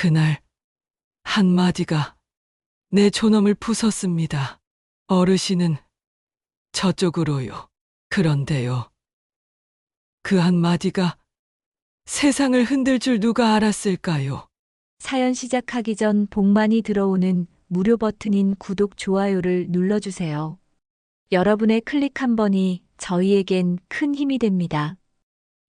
그날 한마디가 내 존엄을 부쉈습니다. 어르신은 저쪽으로요. 그런데요. 그 한마디가 세상을 흔들 줄 누가 알았을까요? 사연 시작하기 전 복 많이 들어오는 무료 버튼인 구독, 좋아요를 눌러주세요. 여러분의 클릭 한 번이 저희에겐 큰 힘이 됩니다.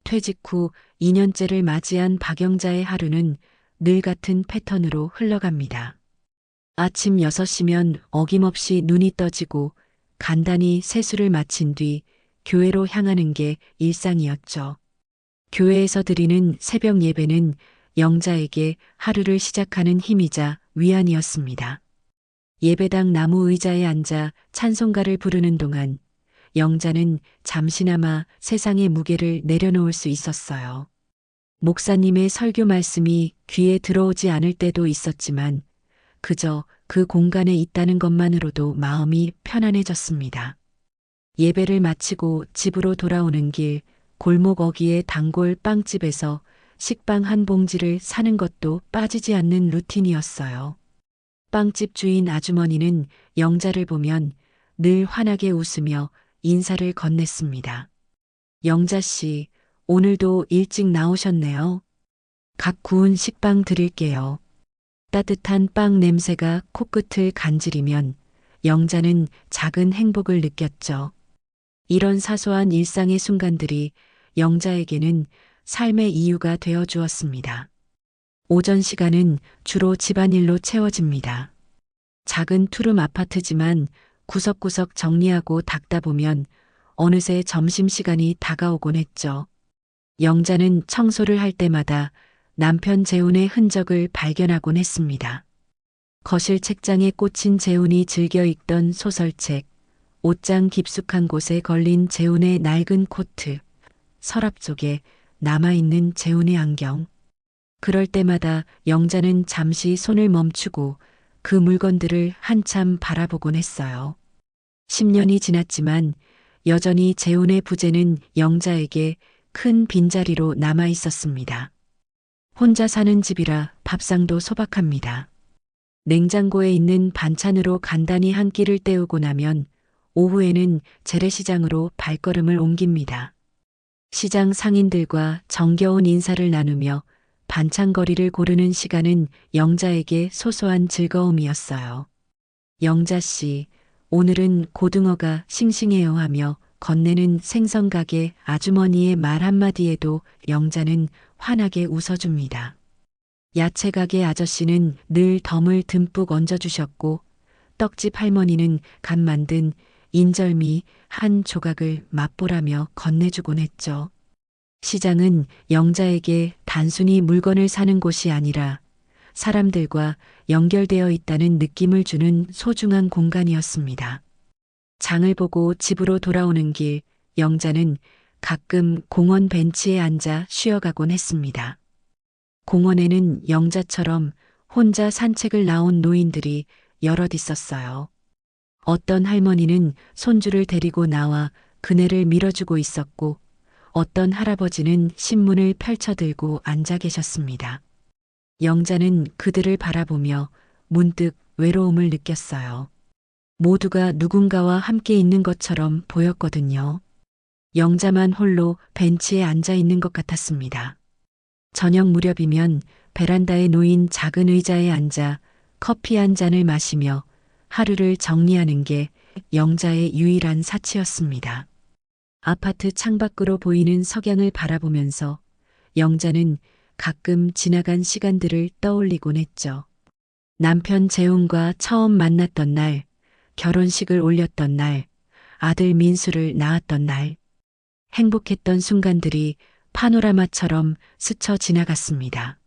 퇴직 후 2년째를 맞이한 박영자의 하루는 늘 같은 패턴으로 흘러갑니다. 아침 6시면 어김없이 눈이 떠지고 간단히 세수를 마친 뒤 교회로 향하는 게 일상이었죠. 교회에서 드리는 새벽 예배는 영자에게 하루를 시작하는 힘이자 위안이었습니다. 예배당 나무 의자에 앉아 찬송가를 부르는 동안 영자는 잠시나마 세상의 무게를 내려놓을 수 있었어요. 목사님의 설교 말씀이 귀에 들어오지 않을 때도 있었지만 그저 그 공간에 있다는 것만으로도 마음이 편안해졌습니다. 예배를 마치고 집으로 돌아오는 길 골목 어귀의 단골 빵집에서 식빵 한 봉지를 사는 것도 빠지지 않는 루틴이었어요. 빵집 주인 아주머니는 영자를 보면 늘 환하게 웃으며 인사를 건넸습니다. 영자 씨, 오늘도 일찍 나오셨네요. 각 구운 식빵 드릴게요. 따뜻한 빵 냄새가 코끝을 간지리면 영자는 작은 행복을 느꼈죠. 이런 사소한 일상의 순간들이 영자에게는 삶의 이유가 되어 주었습니다. 오전 시간은 주로 집안일로 채워집니다. 작은 투룸 아파트지만 구석구석 정리하고 닦다 보면 어느새 점심시간이 다가오곤 했죠. 영자는 청소를 할 때마다 남편 재훈의 흔적을 발견하곤 했습니다. 거실 책장에 꽂힌 재훈이 즐겨 읽던 소설책, 옷장 깊숙한 곳에 걸린 재훈의 낡은 코트, 서랍 속에 남아있는 재훈의 안경. 그럴 때마다 영자는 잠시 손을 멈추고 그 물건들을 한참 바라보곤 했어요. 10년이 지났지만 여전히 재훈의 부재는 영자에게 큰 빈자리로 남아 있었습니다. 혼자 사는 집이라 밥상도 소박합니다. 냉장고에 있는 반찬으로 간단히 한 끼를 때우고 나면 오후에는 재래시장으로 발걸음을 옮깁니다. 시장 상인들과 정겨운 인사를 나누며 반찬거리를 고르는 시간은 영자에게 소소한 즐거움이었어요. 영자 씨, 오늘은 고등어가 싱싱해요 하며 건네는 생선가게 아주머니의 말 한마디에도 영자는 환하게 웃어줍니다. 야채가게 아저씨는 늘 덤을 듬뿍 얹어주셨고 떡집 할머니는 갓 만든 인절미 한 조각을 맛보라며 건네주곤 했죠. 시장은 영자에게 단순히 물건을 사는 곳이 아니라 사람들과 연결되어 있다는 느낌을 주는 소중한 공간이었습니다. 장을 보고 집으로 돌아오는 길, 영자는 가끔 공원 벤치에 앉아 쉬어가곤 했습니다. 공원에는 영자처럼 혼자 산책을 나온 노인들이 여럿 있었어요. 어떤 할머니는 손주를 데리고 나와 그네를 밀어주고 있었고 어떤 할아버지는 신문을 펼쳐들고 앉아 계셨습니다. 영자는 그들을 바라보며 문득 외로움을 느꼈어요. 모두가 누군가와 함께 있는 것처럼 보였거든요. 영자만 홀로 벤치에 앉아 있는 것 같았습니다. 저녁 무렵이면 베란다에 놓인 작은 의자에 앉아 커피 한 잔을 마시며 하루를 정리하는 게 영자의 유일한 사치였습니다. 아파트 창밖으로 보이는 석양을 바라보면서 영자는 가끔 지나간 시간들을 떠올리곤 했죠. 남편 재훈과 처음 만났던 날, 결혼식을 올렸던 날, 아들 민수를 낳았던 날, 행복했던 순간들이 파노라마처럼 스쳐 지나갔습니다.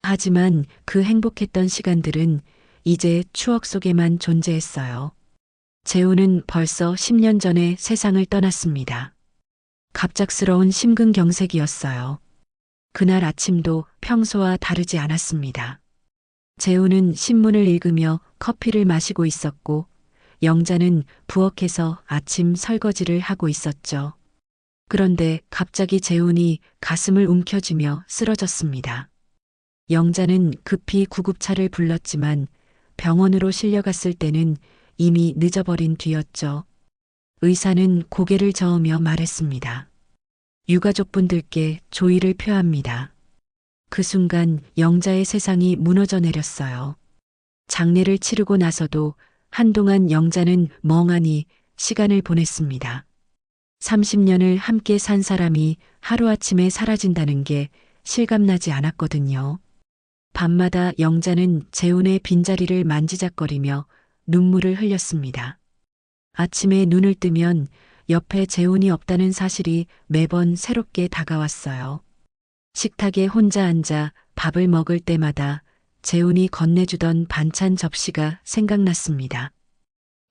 하지만 그 행복했던 시간들은 이제 추억 속에만 존재했어요. 재훈은 벌써 10년 전에 세상을 떠났습니다. 갑작스러운 심근경색이었어요. 그날 아침도 평소와 다르지 않았습니다. 재훈은 신문을 읽으며 커피를 마시고 있었고 영자는 부엌에서 아침 설거지를 하고 있었죠. 그런데 갑자기 재훈이 가슴을 움켜쥐며 쓰러졌습니다. 영자는 급히 구급차를 불렀지만 병원으로 실려갔을 때는 이미 늦어버린 뒤였죠. 의사는 고개를 저으며 말했습니다. 유가족분들께 조의를 표합니다. 그 순간 영자의 세상이 무너져 내렸어요. 장례를 치르고 나서도 한동안 영자는 멍하니 시간을 보냈습니다. 30년을 함께 산 사람이 하루아침에 사라진다는 게 실감나지 않았거든요. 밤마다 영자는 재훈의 빈자리를 만지작거리며 눈물을 흘렸습니다. 아침에 눈을 뜨면 옆에 재훈이 없다는 사실이 매번 새롭게 다가왔어요. 식탁에 혼자 앉아 밥을 먹을 때마다 재훈이 건네주던 반찬 접시가 생각났습니다.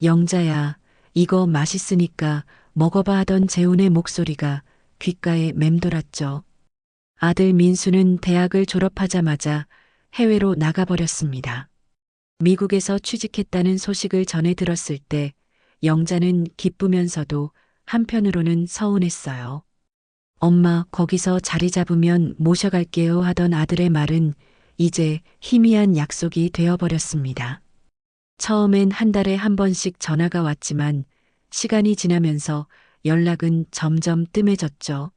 영자야, 이거 맛있으니까 먹어봐 하던 재훈의 목소리가 귓가에 맴돌았죠. 아들 민수는 대학을 졸업하자마자 해외로 나가버렸습니다. 미국에서 취직했다는 소식을 전해 들었을 때 영자는 기쁘면서도 한편으로는 서운했어요. 엄마, 거기서 자리 잡으면 모셔갈게요 하던 아들의 말은 이제 희미한 약속이 되어버렸습니다. 처음엔 한 달에 한 번씩 전화가 왔지만 시간이 지나면서 연락은 점점 뜸해졌죠.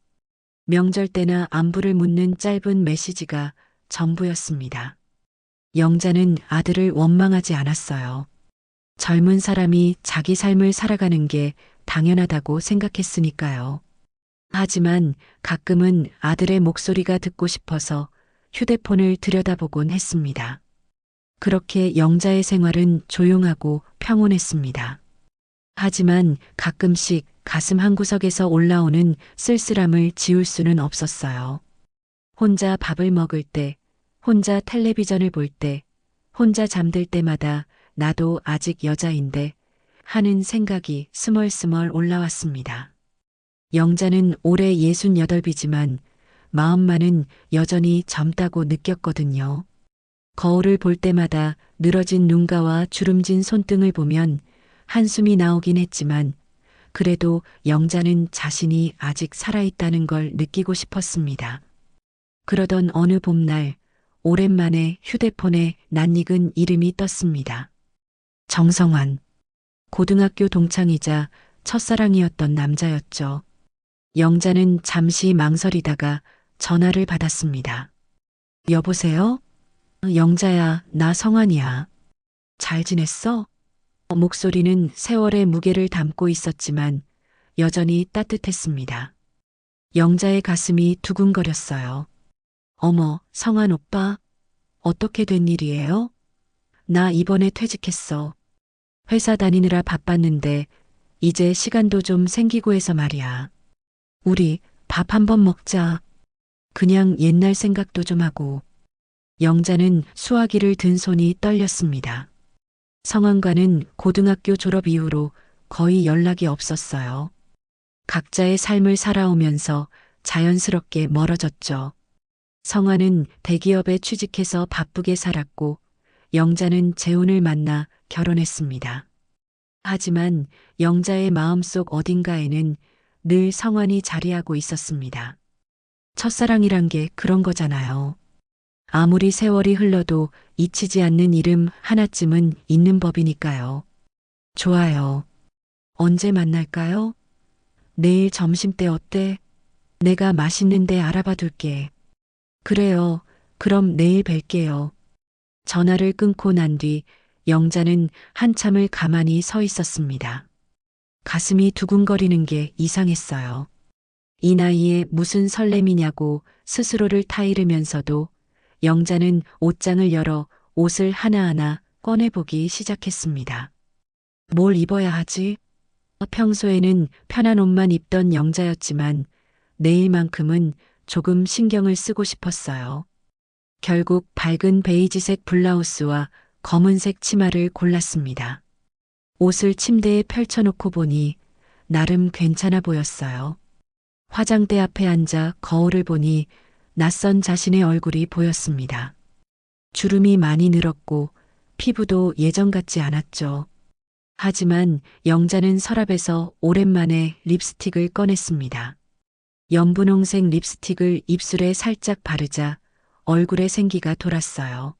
명절 때나 안부를 묻는 짧은 메시지가 전부였습니다. 영자는 아들을 원망하지 않았어요. 젊은 사람이 자기 삶을 살아가는 게 당연하다고 생각했으니까요. 하지만 가끔은 아들의 목소리가 듣고 싶어서 휴대폰을 들여다보곤 했습니다. 그렇게 영자의 생활은 조용하고 평온했습니다. 하지만 가끔씩 가슴 한구석에서 올라오는 쓸쓸함을 지울 수는 없었어요. 혼자 밥을 먹을 때, 혼자 텔레비전을 볼 때, 혼자 잠들 때마다 나도 아직 여자인데 하는 생각이 스멀스멀 올라왔습니다. 영자는 올해 68이지만 마음만은 여전히 젊다고 느꼈거든요. 거울을 볼 때마다 늘어진 눈가와 주름진 손등을 보면 한숨이 나오긴 했지만 그래도 영자는 자신이 아직 살아있다는 걸 느끼고 싶었습니다. 그러던 어느 봄날 오랜만에 휴대폰에 낯익은 이름이 떴습니다. 정성환. 고등학교 동창이자 첫사랑이었던 남자였죠. 영자는 잠시 망설이다가 전화를 받았습니다. 여보세요? 영자야, 나 성환이야. 잘 지냈어? 목소리는 세월의 무게를 담고 있었지만 여전히 따뜻했습니다. 영자의 가슴이 두근거렸어요. 어머, 성환 오빠, 어떻게 된 일이에요? 나 이번에 퇴직했어. 회사 다니느라 바빴는데 이제 시간도 좀 생기고 해서 말이야. 우리 밥 한번 먹자. 그냥 옛날 생각도 좀 하고. 영자는 수화기를 든 손이 떨렸습니다. 성환과는 고등학교 졸업 이후로 거의 연락이 없었어요. 각자의 삶을 살아오면서 자연스럽게 멀어졌죠. 성환은 대기업에 취직해서 바쁘게 살았고 영자는 재훈을 만나 결혼했습니다. 하지만 영자의 마음속 어딘가에는 늘 성환이 자리하고 있었습니다. 첫사랑이란 게 그런 거잖아요. 아무리 세월이 흘러도 잊히지 않는 이름 하나쯤은 있는 법이니까요. 좋아요. 언제 만날까요? 내일 점심때 어때? 내가 맛있는 데 알아봐 둘게. 그래요. 그럼 내일 뵐게요. 전화를 끊고 난 뒤 영자는 한참을 가만히 서 있었습니다. 가슴이 두근거리는 게 이상했어요. 이 나이에 무슨 설렘이냐고 스스로를 타이르면서도 영자는 옷장을 열어 옷을 하나하나 꺼내보기 시작했습니다. 뭘 입어야 하지? 평소에는 편한 옷만 입던 영자였지만 내일만큼은 조금 신경을 쓰고 싶었어요. 결국 밝은 베이지색 블라우스와 검은색 치마를 골랐습니다. 옷을 침대에 펼쳐놓고 보니 나름 괜찮아 보였어요. 화장대 앞에 앉아 거울을 보니 낯선 자신의 얼굴이 보였습니다. 주름이 많이 늘었고 피부도 예전 같지 않았죠. 하지만 영자는 서랍에서 오랜만에 립스틱을 꺼냈습니다. 연분홍색 립스틱을 입술에 살짝 바르자 얼굴에 생기가 돌았어요.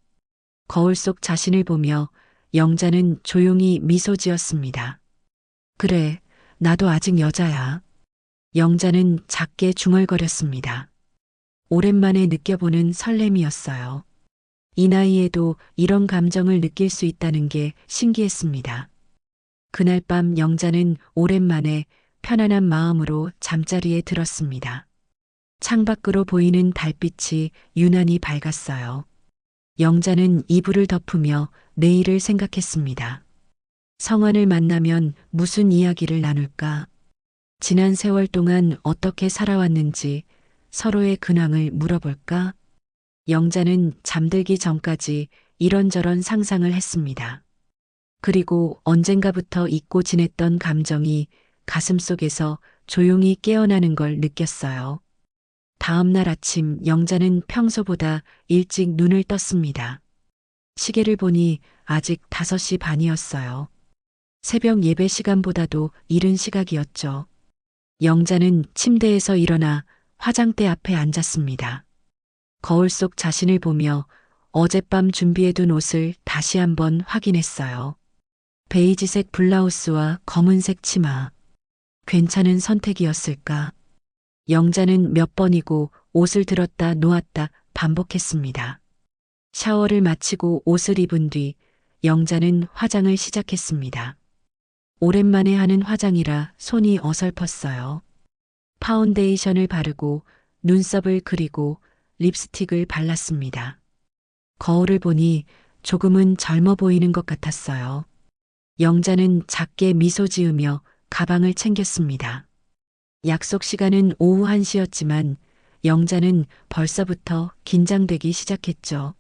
거울 속 자신을 보며 영자는 조용히 미소 지었습니다. 그래, 나도 아직 여자야. 영자는 작게 중얼거렸습니다. 오랜만에 느껴보는 설렘이었어요. 이 나이에도 이런 감정을 느낄 수 있다는 게 신기했습니다. 그날 밤 영자는 오랜만에 편안한 마음으로 잠자리에 들었습니다. 창밖으로 보이는 달빛이 유난히 밝았어요. 영자는 이불을 덮으며 내일을 생각했습니다. 성환을 만나면 무슨 이야기를 나눌까? 지난 세월 동안 어떻게 살아왔는지 서로의 근황을 물어볼까? 영자는 잠들기 전까지 이런저런 상상을 했습니다. 그리고 언젠가부터 잊고 지냈던 감정이 가슴속에서 조용히 깨어나는 걸 느꼈어요. 다음 날 아침 영자는 평소보다 일찍 눈을 떴습니다. 시계를 보니 아직 5시 반이었어요. 새벽 예배 시간보다도 이른 시각이었죠. 영자는 침대에서 일어나 화장대 앞에 앉았습니다. 거울 속 자신을 보며 어젯밤 준비해둔 옷을 다시 한번 확인했어요. 베이지색 블라우스와 검은색 치마. 괜찮은 선택이었을까? 영자는 몇 번이고 옷을 들었다 놓았다 반복했습니다. 샤워를 마치고 옷을 입은 뒤 영자는 화장을 시작했습니다. 오랜만에 하는 화장이라 손이 어설펐어요. 파운데이션을 바르고 눈썹을 그리고 립스틱을 발랐습니다. 거울을 보니 조금은 젊어 보이는 것 같았어요. 영자는 작게 미소 지으며 가방을 챙겼습니다. 약속 시간은 오후 1시였지만 영자는 벌써부터 긴장되기 시작했죠.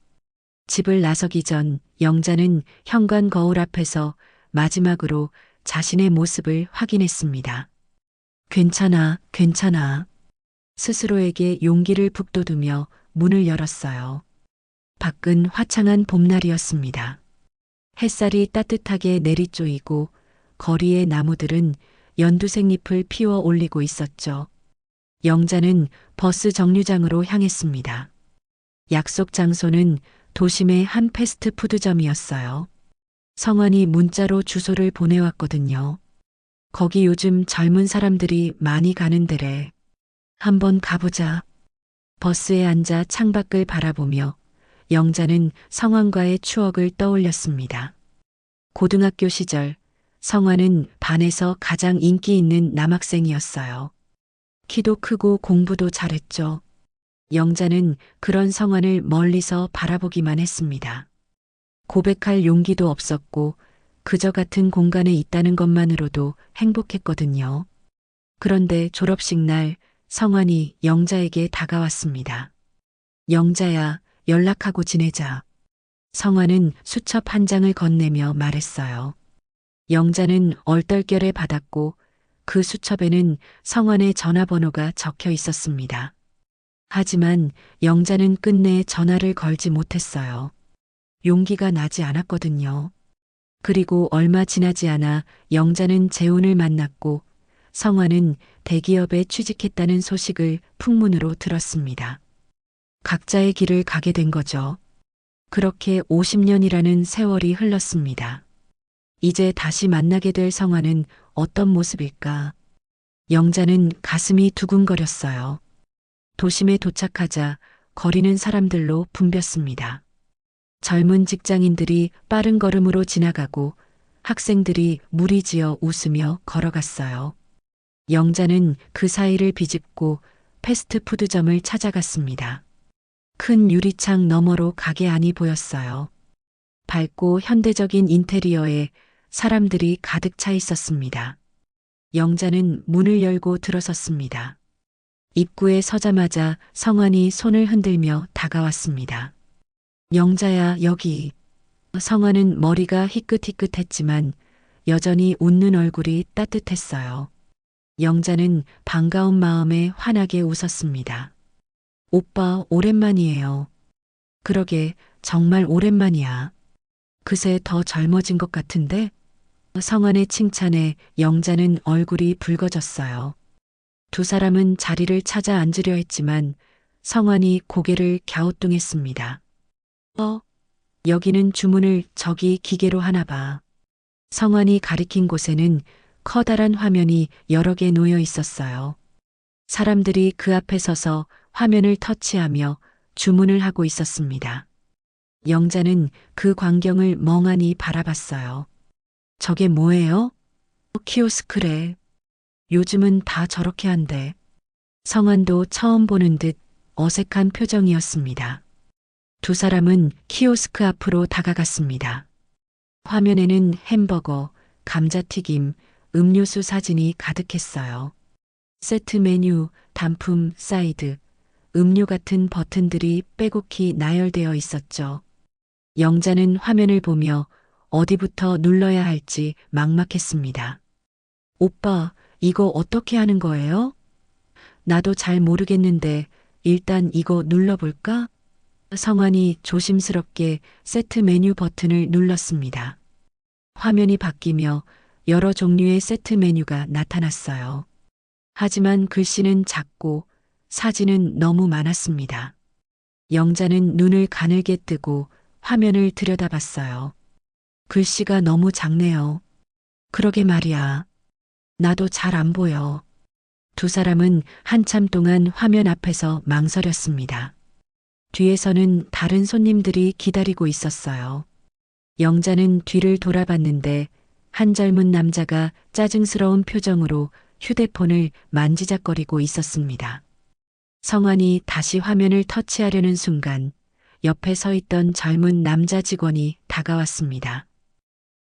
집을 나서기 전 영자는 현관 거울 앞에서 마지막으로 자신의 모습을 확인했습니다. 괜찮아, 괜찮아. 스스로에게 용기를 북돋우며 문을 열었어요. 밖은 화창한 봄날이었습니다. 햇살이 따뜻하게 내리쪼이고 거리의 나무들은 연두색 잎을 피워 올리고 있었죠. 영자는 버스 정류장으로 향했습니다. 약속 장소는 도심의 한 패스트푸드점이었어요. 성환이 문자로 주소를 보내왔거든요. 거기 요즘 젊은 사람들이 많이 가는 데래. 한번 가보자. 버스에 앉아 창밖을 바라보며 영자는 성환과의 추억을 떠올렸습니다. 고등학교 시절 성환은 반에서 가장 인기 있는 남학생이었어요. 키도 크고 공부도 잘했죠. 영자는 그런 성환을 멀리서 바라보기만 했습니다. 고백할 용기도 없었고 그저 같은 공간에 있다는 것만으로도 행복했거든요. 그런데 졸업식 날 성환이 영자에게 다가왔습니다. 영자야, 연락하고 지내자. 성환은 수첩 한 장을 건네며 말했어요. 영자는 얼떨결에 받았고 그 수첩에는 성환의 전화번호가 적혀 있었습니다. 하지만 영자는 끝내 전화를 걸지 못했어요. 용기가 나지 않았거든요. 그리고 얼마 지나지 않아 영자는 재훈을 만났고 성환은 대기업에 취직했다는 소식을 풍문으로 들었습니다. 각자의 길을 가게 된 거죠. 그렇게 50년이라는 세월이 흘렀습니다. 이제 다시 만나게 될 성환은 어떤 모습일까? 영자는 가슴이 두근거렸어요. 도심에 도착하자 거리는 사람들로 붐볐습니다. 젊은 직장인들이 빠른 걸음으로 지나가고 학생들이 무리지어 웃으며 걸어갔어요. 영자는 그 사이를 비집고 패스트푸드점을 찾아갔습니다. 큰 유리창 너머로 가게 안이 보였어요. 밝고 현대적인 인테리어에 사람들이 가득 차 있었습니다. 영자는 문을 열고 들어섰습니다. 입구에 서자마자 성환이 손을 흔들며 다가왔습니다. 영자야, 여기. 성환은 머리가 희끗희끗했지만 여전히 웃는 얼굴이 따뜻했어요. 영자는 반가운 마음에 환하게 웃었습니다. 오빠, 오랜만이에요. 그러게, 정말 오랜만이야. 그새 더 젊어진 것 같은데? 성환의 칭찬에 영자는 얼굴이 붉어졌어요. 두 사람은 자리를 찾아 앉으려 했지만 성환이 고개를 갸우뚱했습니다. 여기는 주문을 저기 기계로 하나 봐. 성환이 가리킨 곳에는 커다란 화면이 여러 개 놓여 있었어요. 사람들이 그 앞에 서서 화면을 터치하며 주문을 하고 있었습니다. 영자는 그 광경을 멍하니 바라봤어요. 저게 뭐예요? 키오스크래. 요즘은 다 저렇게 한대. 성환도 처음 보는 듯 어색한 표정이었습니다. 두 사람은 키오스크 앞으로 다가갔습니다. 화면에는 햄버거, 감자튀김, 음료수 사진이 가득했어요. 세트 메뉴, 단품, 사이드, 음료 같은 버튼들이 빼곡히 나열되어 있었죠. 영자는 화면을 보며 어디부터 눌러야 할지 막막했습니다. 오빠, 이거 어떻게 하는 거예요? 나도 잘 모르겠는데 일단 이거 눌러볼까? 성환이 조심스럽게 세트 메뉴 버튼을 눌렀습니다. 화면이 바뀌며 여러 종류의 세트 메뉴가 나타났어요. 하지만 글씨는 작고 사진은 너무 많았습니다. 영자는 눈을 가늘게 뜨고 화면을 들여다봤어요. 글씨가 너무 작네요. 그러게 말이야. 나도 잘 안 보여. 두 사람은 한참 동안 화면 앞에서 망설였습니다. 뒤에서는 다른 손님들이 기다리고 있었어요. 영자는 뒤를 돌아봤는데 한 젊은 남자가 짜증스러운 표정으로 휴대폰을 만지작거리고 있었습니다. 성환이 다시 화면을 터치하려는 순간 옆에 서 있던 젊은 남자 직원이 다가왔습니다.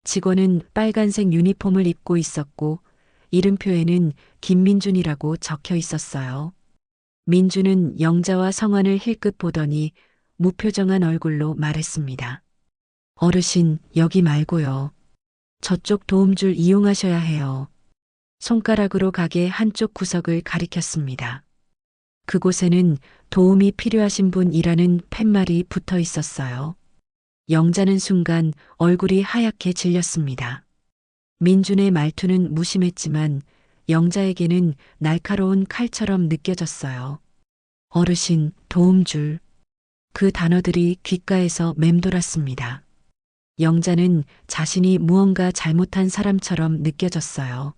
직원은 빨간색 유니폼을 입고 있었고 이름표에는 김민준이라고 적혀 있었어요. 민준은 영자와 성환을 힐끗 보더니 무표정한 얼굴로 말했습니다. 어르신, 여기 말고요. 저쪽 도움줄 이용하셔야 해요. 손가락으로 가게 한쪽 구석을 가리켰습니다. 그곳에는 도움이 필요하신 분이라는 팻말이 붙어 있었어요. 영자는 순간 얼굴이 하얗게 질렸습니다. 민준의 말투는 무심했지만 영자에게는 날카로운 칼처럼 느껴졌어요. 어르신, 도움줄. 그 단어들이 귓가에서 맴돌았습니다. 영자는 자신이 무언가 잘못한 사람처럼 느껴졌어요.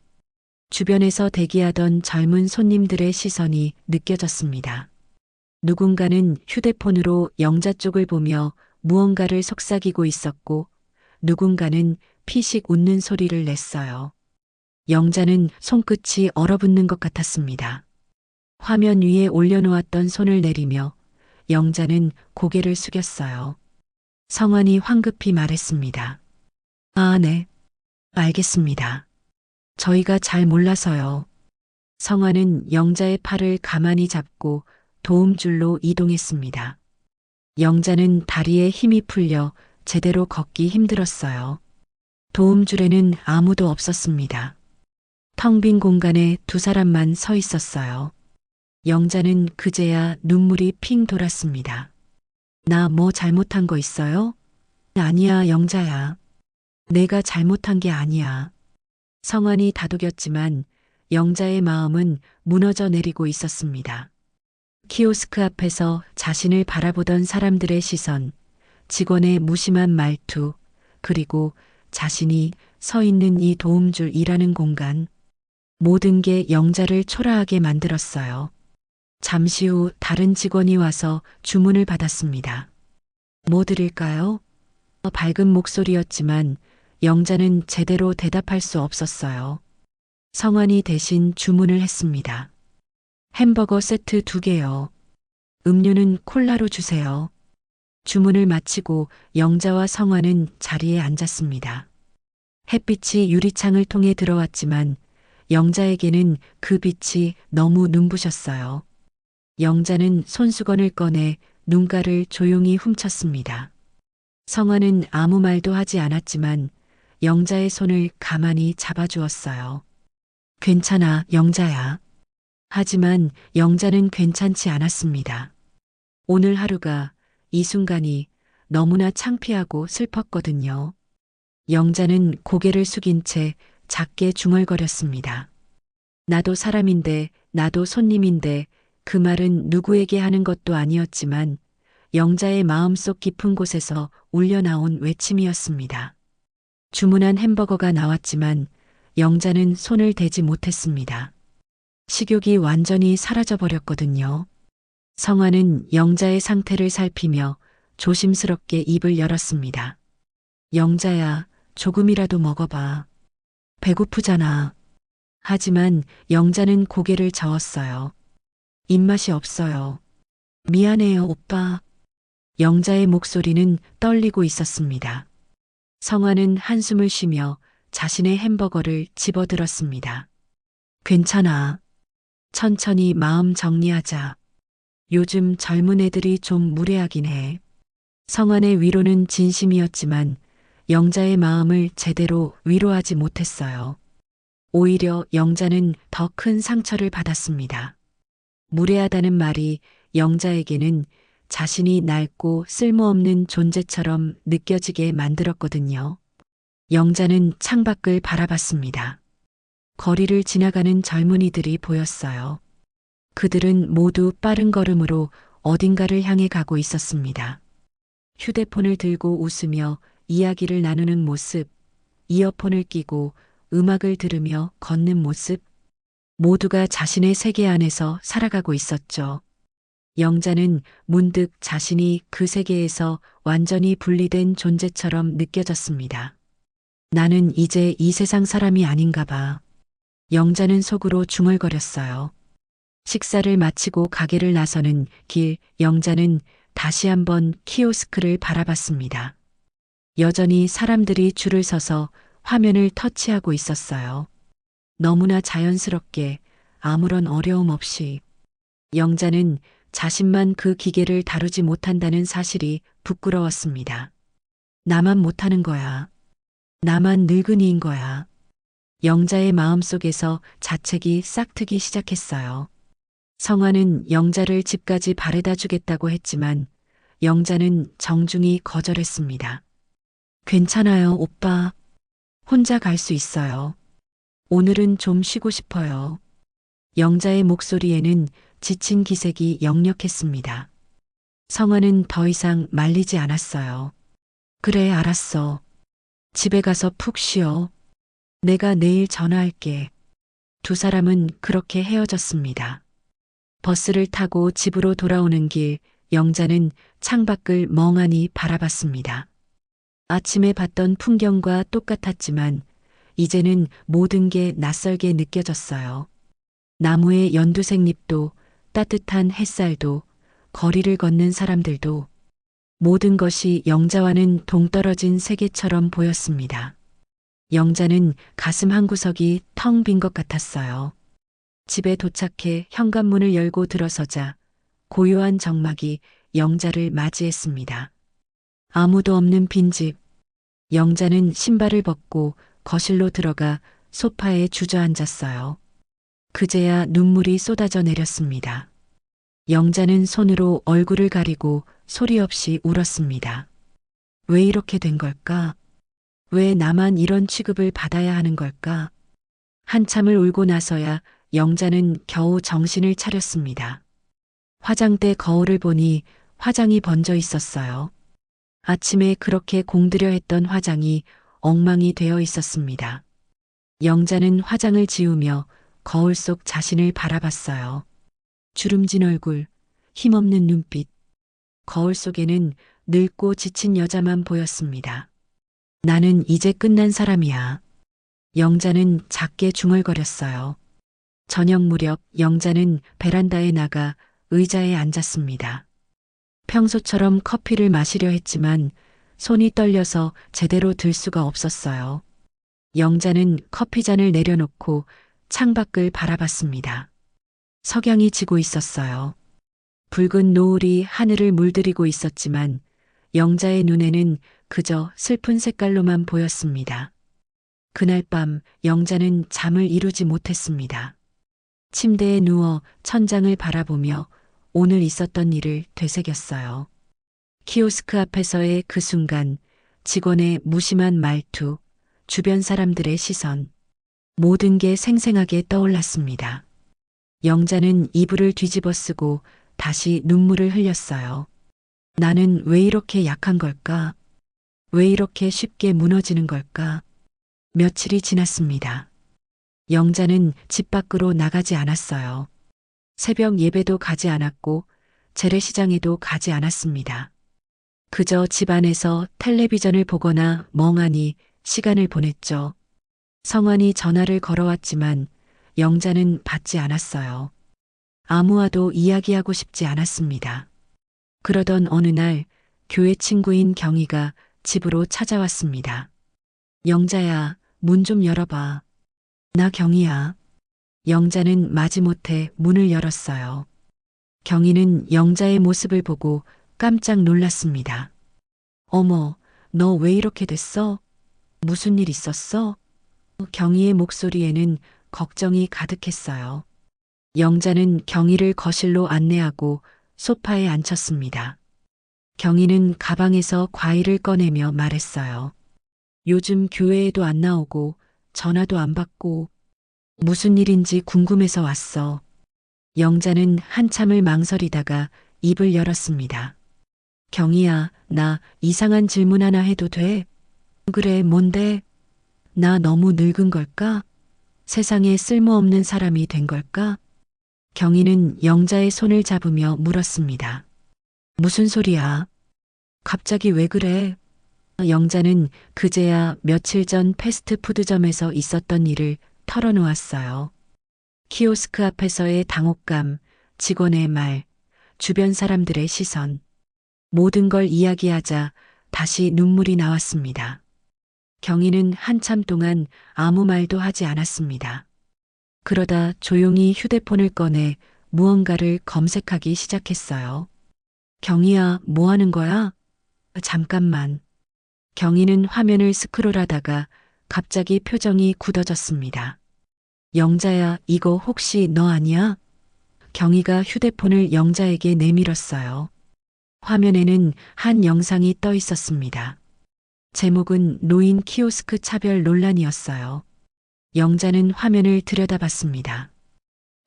주변에서 대기하던 젊은 손님들의 시선이 느껴졌습니다. 누군가는 휴대폰으로 영자 쪽을 보며 무언가를 속삭이고 있었고 누군가는 피식 웃는 소리를 냈어요. 영자는 손끝이 얼어붙는 것 같았습니다. 화면 위에 올려놓았던 손을 내리며 영자는 고개를 숙였어요. 성환이 황급히 말했습니다. 아, 네. 알겠습니다. 저희가 잘 몰라서요. 성환은 영자의 팔을 가만히 잡고 도움줄로 이동했습니다. 영자는 다리에 힘이 풀려 제대로 걷기 힘들었어요. 도움줄에는 아무도 없었습니다. 텅 빈 공간에 두 사람만 서 있었어요. 영자는 그제야 눈물이 핑 돌았습니다. 나 뭐 잘못한 거 있어요? 아니야, 영자야. 내가 잘못한 게 아니야. 성환이 다독였지만 영자의 마음은 무너져 내리고 있었습니다. 키오스크 앞에서 자신을 바라보던 사람들의 시선, 직원의 무심한 말투, 그리고 자신이 서 있는 이 도움줄이라는 공간, 모든 게 영자를 초라하게 만들었어요. 잠시 후 다른 직원이 와서 주문을 받았습니다. 뭐 드릴까요? 밝은 목소리였지만 영자는 제대로 대답할 수 없었어요. 성환이 대신 주문을 했습니다. 햄버거 세트 2개요. 음료는 콜라로 주세요. 주문을 마치고 영자와 성환은 자리에 앉았습니다. 햇빛이 유리창을 통해 들어왔지만 영자에게는 그 빛이 너무 눈부셨어요. 영자는 손수건을 꺼내 눈가를 조용히 훔쳤습니다. 성환은 아무 말도 하지 않았지만 영자의 손을 가만히 잡아주었어요. 괜찮아, 영자야. 하지만 영자는 괜찮지 않았습니다. 오늘 하루가, 이 순간이 너무나 창피하고 슬펐거든요. 영자는 고개를 숙인 채 작게 중얼거렸습니다. 나도 사람인데, 나도 손님인데, 그 말은 누구에게 하는 것도 아니었지만 영자의 마음속 깊은 곳에서 울려나온 외침이었습니다. 주문한 햄버거가 나왔지만 영자는 손을 대지 못했습니다. 식욕이 완전히 사라져버렸거든요. 성화는 영자의 상태를 살피며 조심스럽게 입을 열었습니다. 영자야, 조금이라도 먹어봐. 배고프잖아. 하지만 영자는 고개를 저었어요. 입맛이 없어요. 미안해요, 오빠. 영자의 목소리는 떨리고 있었습니다. 성화는 한숨을 쉬며 자신의 햄버거를 집어들었습니다. 괜찮아. 천천히 마음 정리하자. 요즘 젊은 애들이 좀 무례하긴 해. 성환의 위로는 진심이었지만 영자의 마음을 제대로 위로하지 못했어요. 오히려 영자는 더 큰 상처를 받았습니다. 무례하다는 말이 영자에게는 자신이 낡고 쓸모없는 존재처럼 느껴지게 만들었거든요. 영자는 창밖을 바라봤습니다. 거리를 지나가는 젊은이들이 보였어요. 그들은 모두 빠른 걸음으로 어딘가를 향해 가고 있었습니다. 휴대폰을 들고 웃으며 이야기를 나누는 모습, 이어폰을 끼고 음악을 들으며 걷는 모습, 모두가 자신의 세계 안에서 살아가고 있었죠. 영자는 문득 자신이 그 세계에서 완전히 분리된 존재처럼 느껴졌습니다. 나는 이제 이 세상 사람이 아닌가 봐. 영자는 속으로 중얼거렸어요. 식사를 마치고 가게를 나서는 길, 영자는 다시 한번 키오스크를 바라봤습니다. 여전히 사람들이 줄을 서서 화면을 터치하고 있었어요. 너무나 자연스럽게 아무런 어려움 없이. 영자는 자신만 그 기계를 다루지 못한다는 사실이 부끄러웠습니다. 나만 못하는 거야. 나만 늙은이인 거야. 영자의 마음속에서 자책이 싹트기 시작했어요. 성화는 영자를 집까지 바래다 주겠다고 했지만 영자는 정중히 거절했습니다. 괜찮아요, 오빠. 혼자 갈 수 있어요. 오늘은 좀 쉬고 싶어요. 영자의 목소리에는 지친 기색이 역력했습니다. 성화는 더 이상 말리지 않았어요. 그래, 알았어. 집에 가서 푹 쉬어. 내가 내일 전화할게. 두 사람은 그렇게 헤어졌습니다. 버스를 타고 집으로 돌아오는 길, 영자는 창밖을 멍하니 바라봤습니다. 아침에 봤던 풍경과 똑같았지만 이제는 모든 게 낯설게 느껴졌어요. 나무의 연두색 잎도 따뜻한 햇살도 거리를 걷는 사람들도 모든 것이 영자와는 동떨어진 세계처럼 보였습니다. 영자는 가슴 한구석이 텅 빈 것 같았어요. 집에 도착해 현관문을 열고 들어서자 고요한 정막이 영자를 맞이했습니다. 아무도 없는 빈집. 영자는 신발을 벗고 거실로 들어가 소파에 주저앉았어요. 그제야 눈물이 쏟아져 내렸습니다. 영자는 손으로 얼굴을 가리고 소리 없이 울었습니다. 왜 이렇게 된 걸까? 왜 나만 이런 취급을 받아야 하는 걸까? 한참을 울고 나서야 영자는 겨우 정신을 차렸습니다. 화장대 거울을 보니 화장이 번져 있었어요. 아침에 그렇게 공들여 했던 화장이 엉망이 되어 있었습니다. 영자는 화장을 지우며 거울 속 자신을 바라봤어요. 주름진 얼굴, 힘없는 눈빛. 거울 속에는 늙고 지친 여자만 보였습니다. 나는 이제 끝난 사람이야. 영자는 작게 중얼거렸어요. 저녁 무렵 영자는 베란다에 나가 의자에 앉았습니다. 평소처럼 커피를 마시려 했지만 손이 떨려서 제대로 들 수가 없었어요. 영자는 커피잔을 내려놓고 창밖을 바라봤습니다. 석양이 지고 있었어요. 붉은 노을이 하늘을 물들이고 있었지만 영자의 눈에는 그저 슬픈 색깔로만 보였습니다. 그날 밤 영자는 잠을 이루지 못했습니다. 침대에 누워 천장을 바라보며 오늘 있었던 일을 되새겼어요. 키오스크 앞에서의 그 순간, 직원의 무심한 말투, 주변 사람들의 시선, 모든 게 생생하게 떠올랐습니다. 영자는 이불을 뒤집어 쓰고 다시 눈물을 흘렸어요. 나는 왜 이렇게 약한 걸까? 왜 이렇게 쉽게 무너지는 걸까? 며칠이 지났습니다. 영자는 집 밖으로 나가지 않았어요. 새벽 예배도 가지 않았고 재래시장에도 가지 않았습니다. 그저 집 안에서 텔레비전을 보거나 멍하니 시간을 보냈죠. 성환이 전화를 걸어왔지만 영자는 받지 않았어요. 아무와도 이야기하고 싶지 않았습니다. 그러던 어느 날 교회 친구인 경희가 집으로 찾아왔습니다. 영자야, 문 좀 열어봐. 나 경희야. 영자는 마지못해 문을 열었어요. 경희는 영자의 모습을 보고 깜짝 놀랐습니다. 어머, 너 왜 이렇게 됐어? 무슨 일 있었어? 경희의 목소리에는 걱정이 가득했어요. 영자는 경희를 거실로 안내하고 소파에 앉혔습니다. 경희는 가방에서 과일을 꺼내며 말했어요. 요즘 교회에도 안 나오고 전화도 안 받고 무슨 일인지 궁금해서 왔어. 영자는 한참을 망설이다가 입을 열었습니다. 경희야, 나 이상한 질문 하나 해도 돼? 그래, 뭔데? 나 너무 늙은 걸까? 세상에 쓸모없는 사람이 된 걸까? 경희는 영자의 손을 잡으며 물었습니다. 무슨 소리야? 갑자기 왜 그래? 영자는 그제야 며칠 전 패스트푸드점에서 있었던 일을 털어놓았어요. 키오스크 앞에서의 당혹감, 직원의 말, 주변 사람들의 시선. 모든 걸 이야기하자 다시 눈물이 나왔습니다. 경희는 한참 동안 아무 말도 하지 않았습니다. 그러다 조용히 휴대폰을 꺼내 무언가를 검색하기 시작했어요. 경희야, 뭐 하는 거야? 잠깐만. 경희는 화면을 스크롤하다가 갑자기 표정이 굳어졌습니다. 영자야, 이거 혹시 너 아니야? 경희가 휴대폰을 영자에게 내밀었어요. 화면에는 한 영상이 떠 있었습니다. 제목은 노인 키오스크 차별 논란이었어요. 영자는 화면을 들여다봤습니다.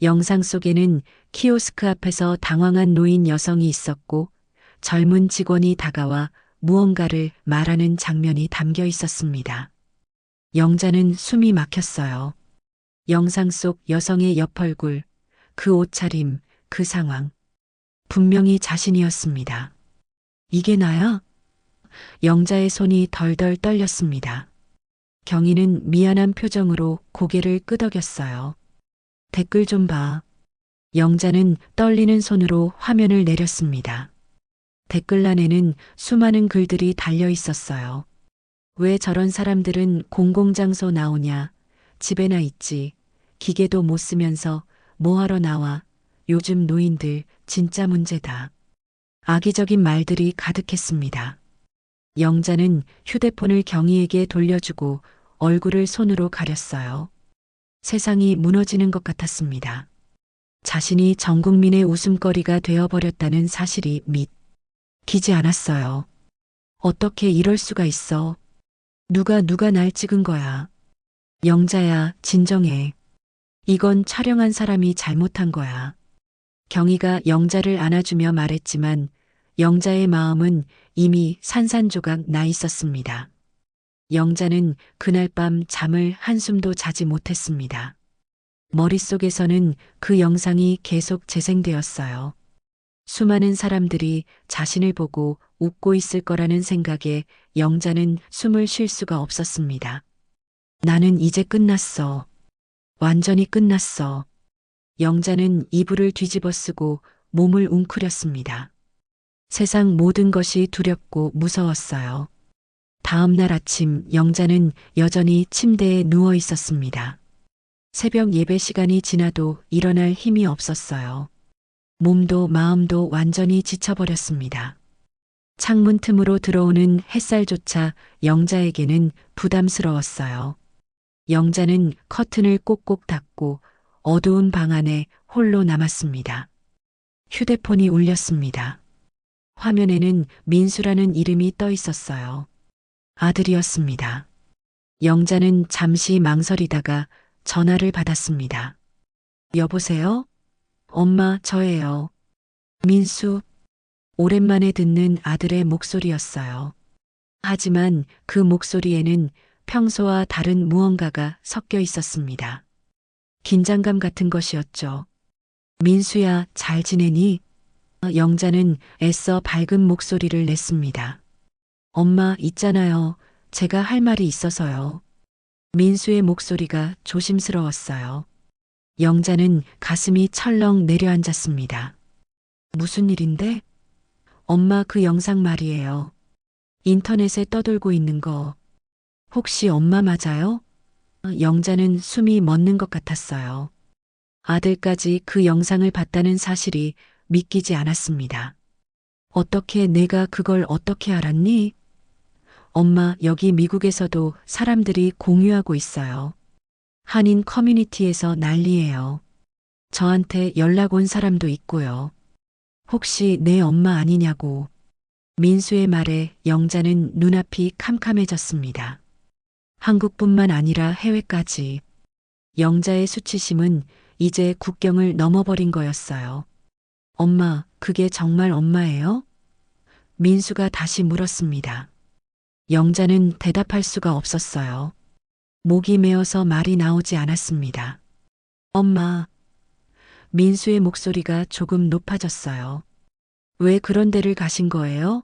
영상 속에는 키오스크 앞에서 당황한 노인 여성이 있었고 젊은 직원이 다가와 무언가를 말하는 장면이 담겨 있었습니다. 영자는 숨이 막혔어요. 영상 속 여성의 옆얼굴, 그 옷차림, 그 상황. 분명히 자신이었습니다. 이게 나야? 영자의 손이 덜덜 떨렸습니다. 경희는 미안한 표정으로 고개를 끄덕였어요. 댓글 좀 봐. 영자는 떨리는 손으로 화면을 내렸습니다. 댓글란에는 수많은 글들이 달려 있었어요. 왜 저런 사람들은 공공장소 나오냐? 집에나 있지. 기계도 못 쓰면서 뭐하러 나와? 요즘 노인들 진짜 문제다. 악의적인 말들이 가득했습니다. 영자는 휴대폰을 경희에게 돌려주고 얼굴을 손으로 가렸어요. 세상이 무너지는 것 같았습니다. 자신이 전 국민의 웃음거리가 되어버렸다는 사실이 믿기지 않았어요. 어떻게 이럴 수가 있어? 누가 날 찍은 거야? 영자야, 진정해. 이건 촬영한 사람이 잘못한 거야. 경희가 영자를 안아주며 말했지만 영자의 마음은 이미 산산조각 나 있었습니다. 영자는 그날 밤 잠을 한숨도 자지 못했습니다. 머릿속에서는 그 영상이 계속 재생되었어요. 수많은 사람들이 자신을 보고 웃고 있을 거라는 생각에 영자는 숨을 쉴 수가 없었습니다. 나는 이제 끝났어. 완전히 끝났어. 영자는 이불을 뒤집어 쓰고 몸을 웅크렸습니다. 세상 모든 것이 두렵고 무서웠어요. 다음 날 아침 영자는 여전히 침대에 누워 있었습니다. 새벽 예배 시간이 지나도 일어날 힘이 없었어요. 몸도 마음도 완전히 지쳐버렸습니다. 창문 틈으로 들어오는 햇살조차 영자에게는 부담스러웠어요. 영자는 커튼을 꼭꼭 닫고 어두운 방 안에 홀로 남았습니다. 휴대폰이 울렸습니다. 화면에는 민수라는 이름이 떠 있었어요. 아들이었습니다. 영자는 잠시 망설이다가 전화를 받았습니다. 여보세요? 엄마, 저예요. 민수. 오랜만에 듣는 아들의 목소리였어요. 하지만 그 목소리에는 평소와 다른 무언가가 섞여 있었습니다. 긴장감 같은 것이었죠. 민수야, 잘 지내니? 영자는 애써 밝은 목소리를 냈습니다. 엄마, 있잖아요. 제가 할 말이 있어서요. 민수의 목소리가 조심스러웠어요. 영자는 가슴이 철렁 내려앉았습니다. 무슨 일인데? 엄마, 그 영상 말이에요. 인터넷에 떠돌고 있는 거. 혹시 엄마 맞아요? 영자는 숨이 멎는 것 같았어요. 아들까지 그 영상을 봤다는 사실이 믿기지 않았습니다. 어떻게 내가 그걸 어떻게 알았니? 엄마, 여기 미국에서도 사람들이 공유하고 있어요. 한인 커뮤니티에서 난리예요. 저한테 연락 온 사람도 있고요. 혹시 내 엄마 아니냐고. 민수의 말에 영자는 눈앞이 캄캄해졌습니다. 한국뿐만 아니라 해외까지. 영자의 수치심은 이제 국경을 넘어버린 거였어요. 엄마, 그게 정말 엄마예요? 민수가 다시 물었습니다. 영자는 대답할 수가 없었어요. 목이 메어서 말이 나오지 않았습니다. 엄마. 민수의 목소리가 조금 높아졌어요. 왜 그런 데를 가신 거예요?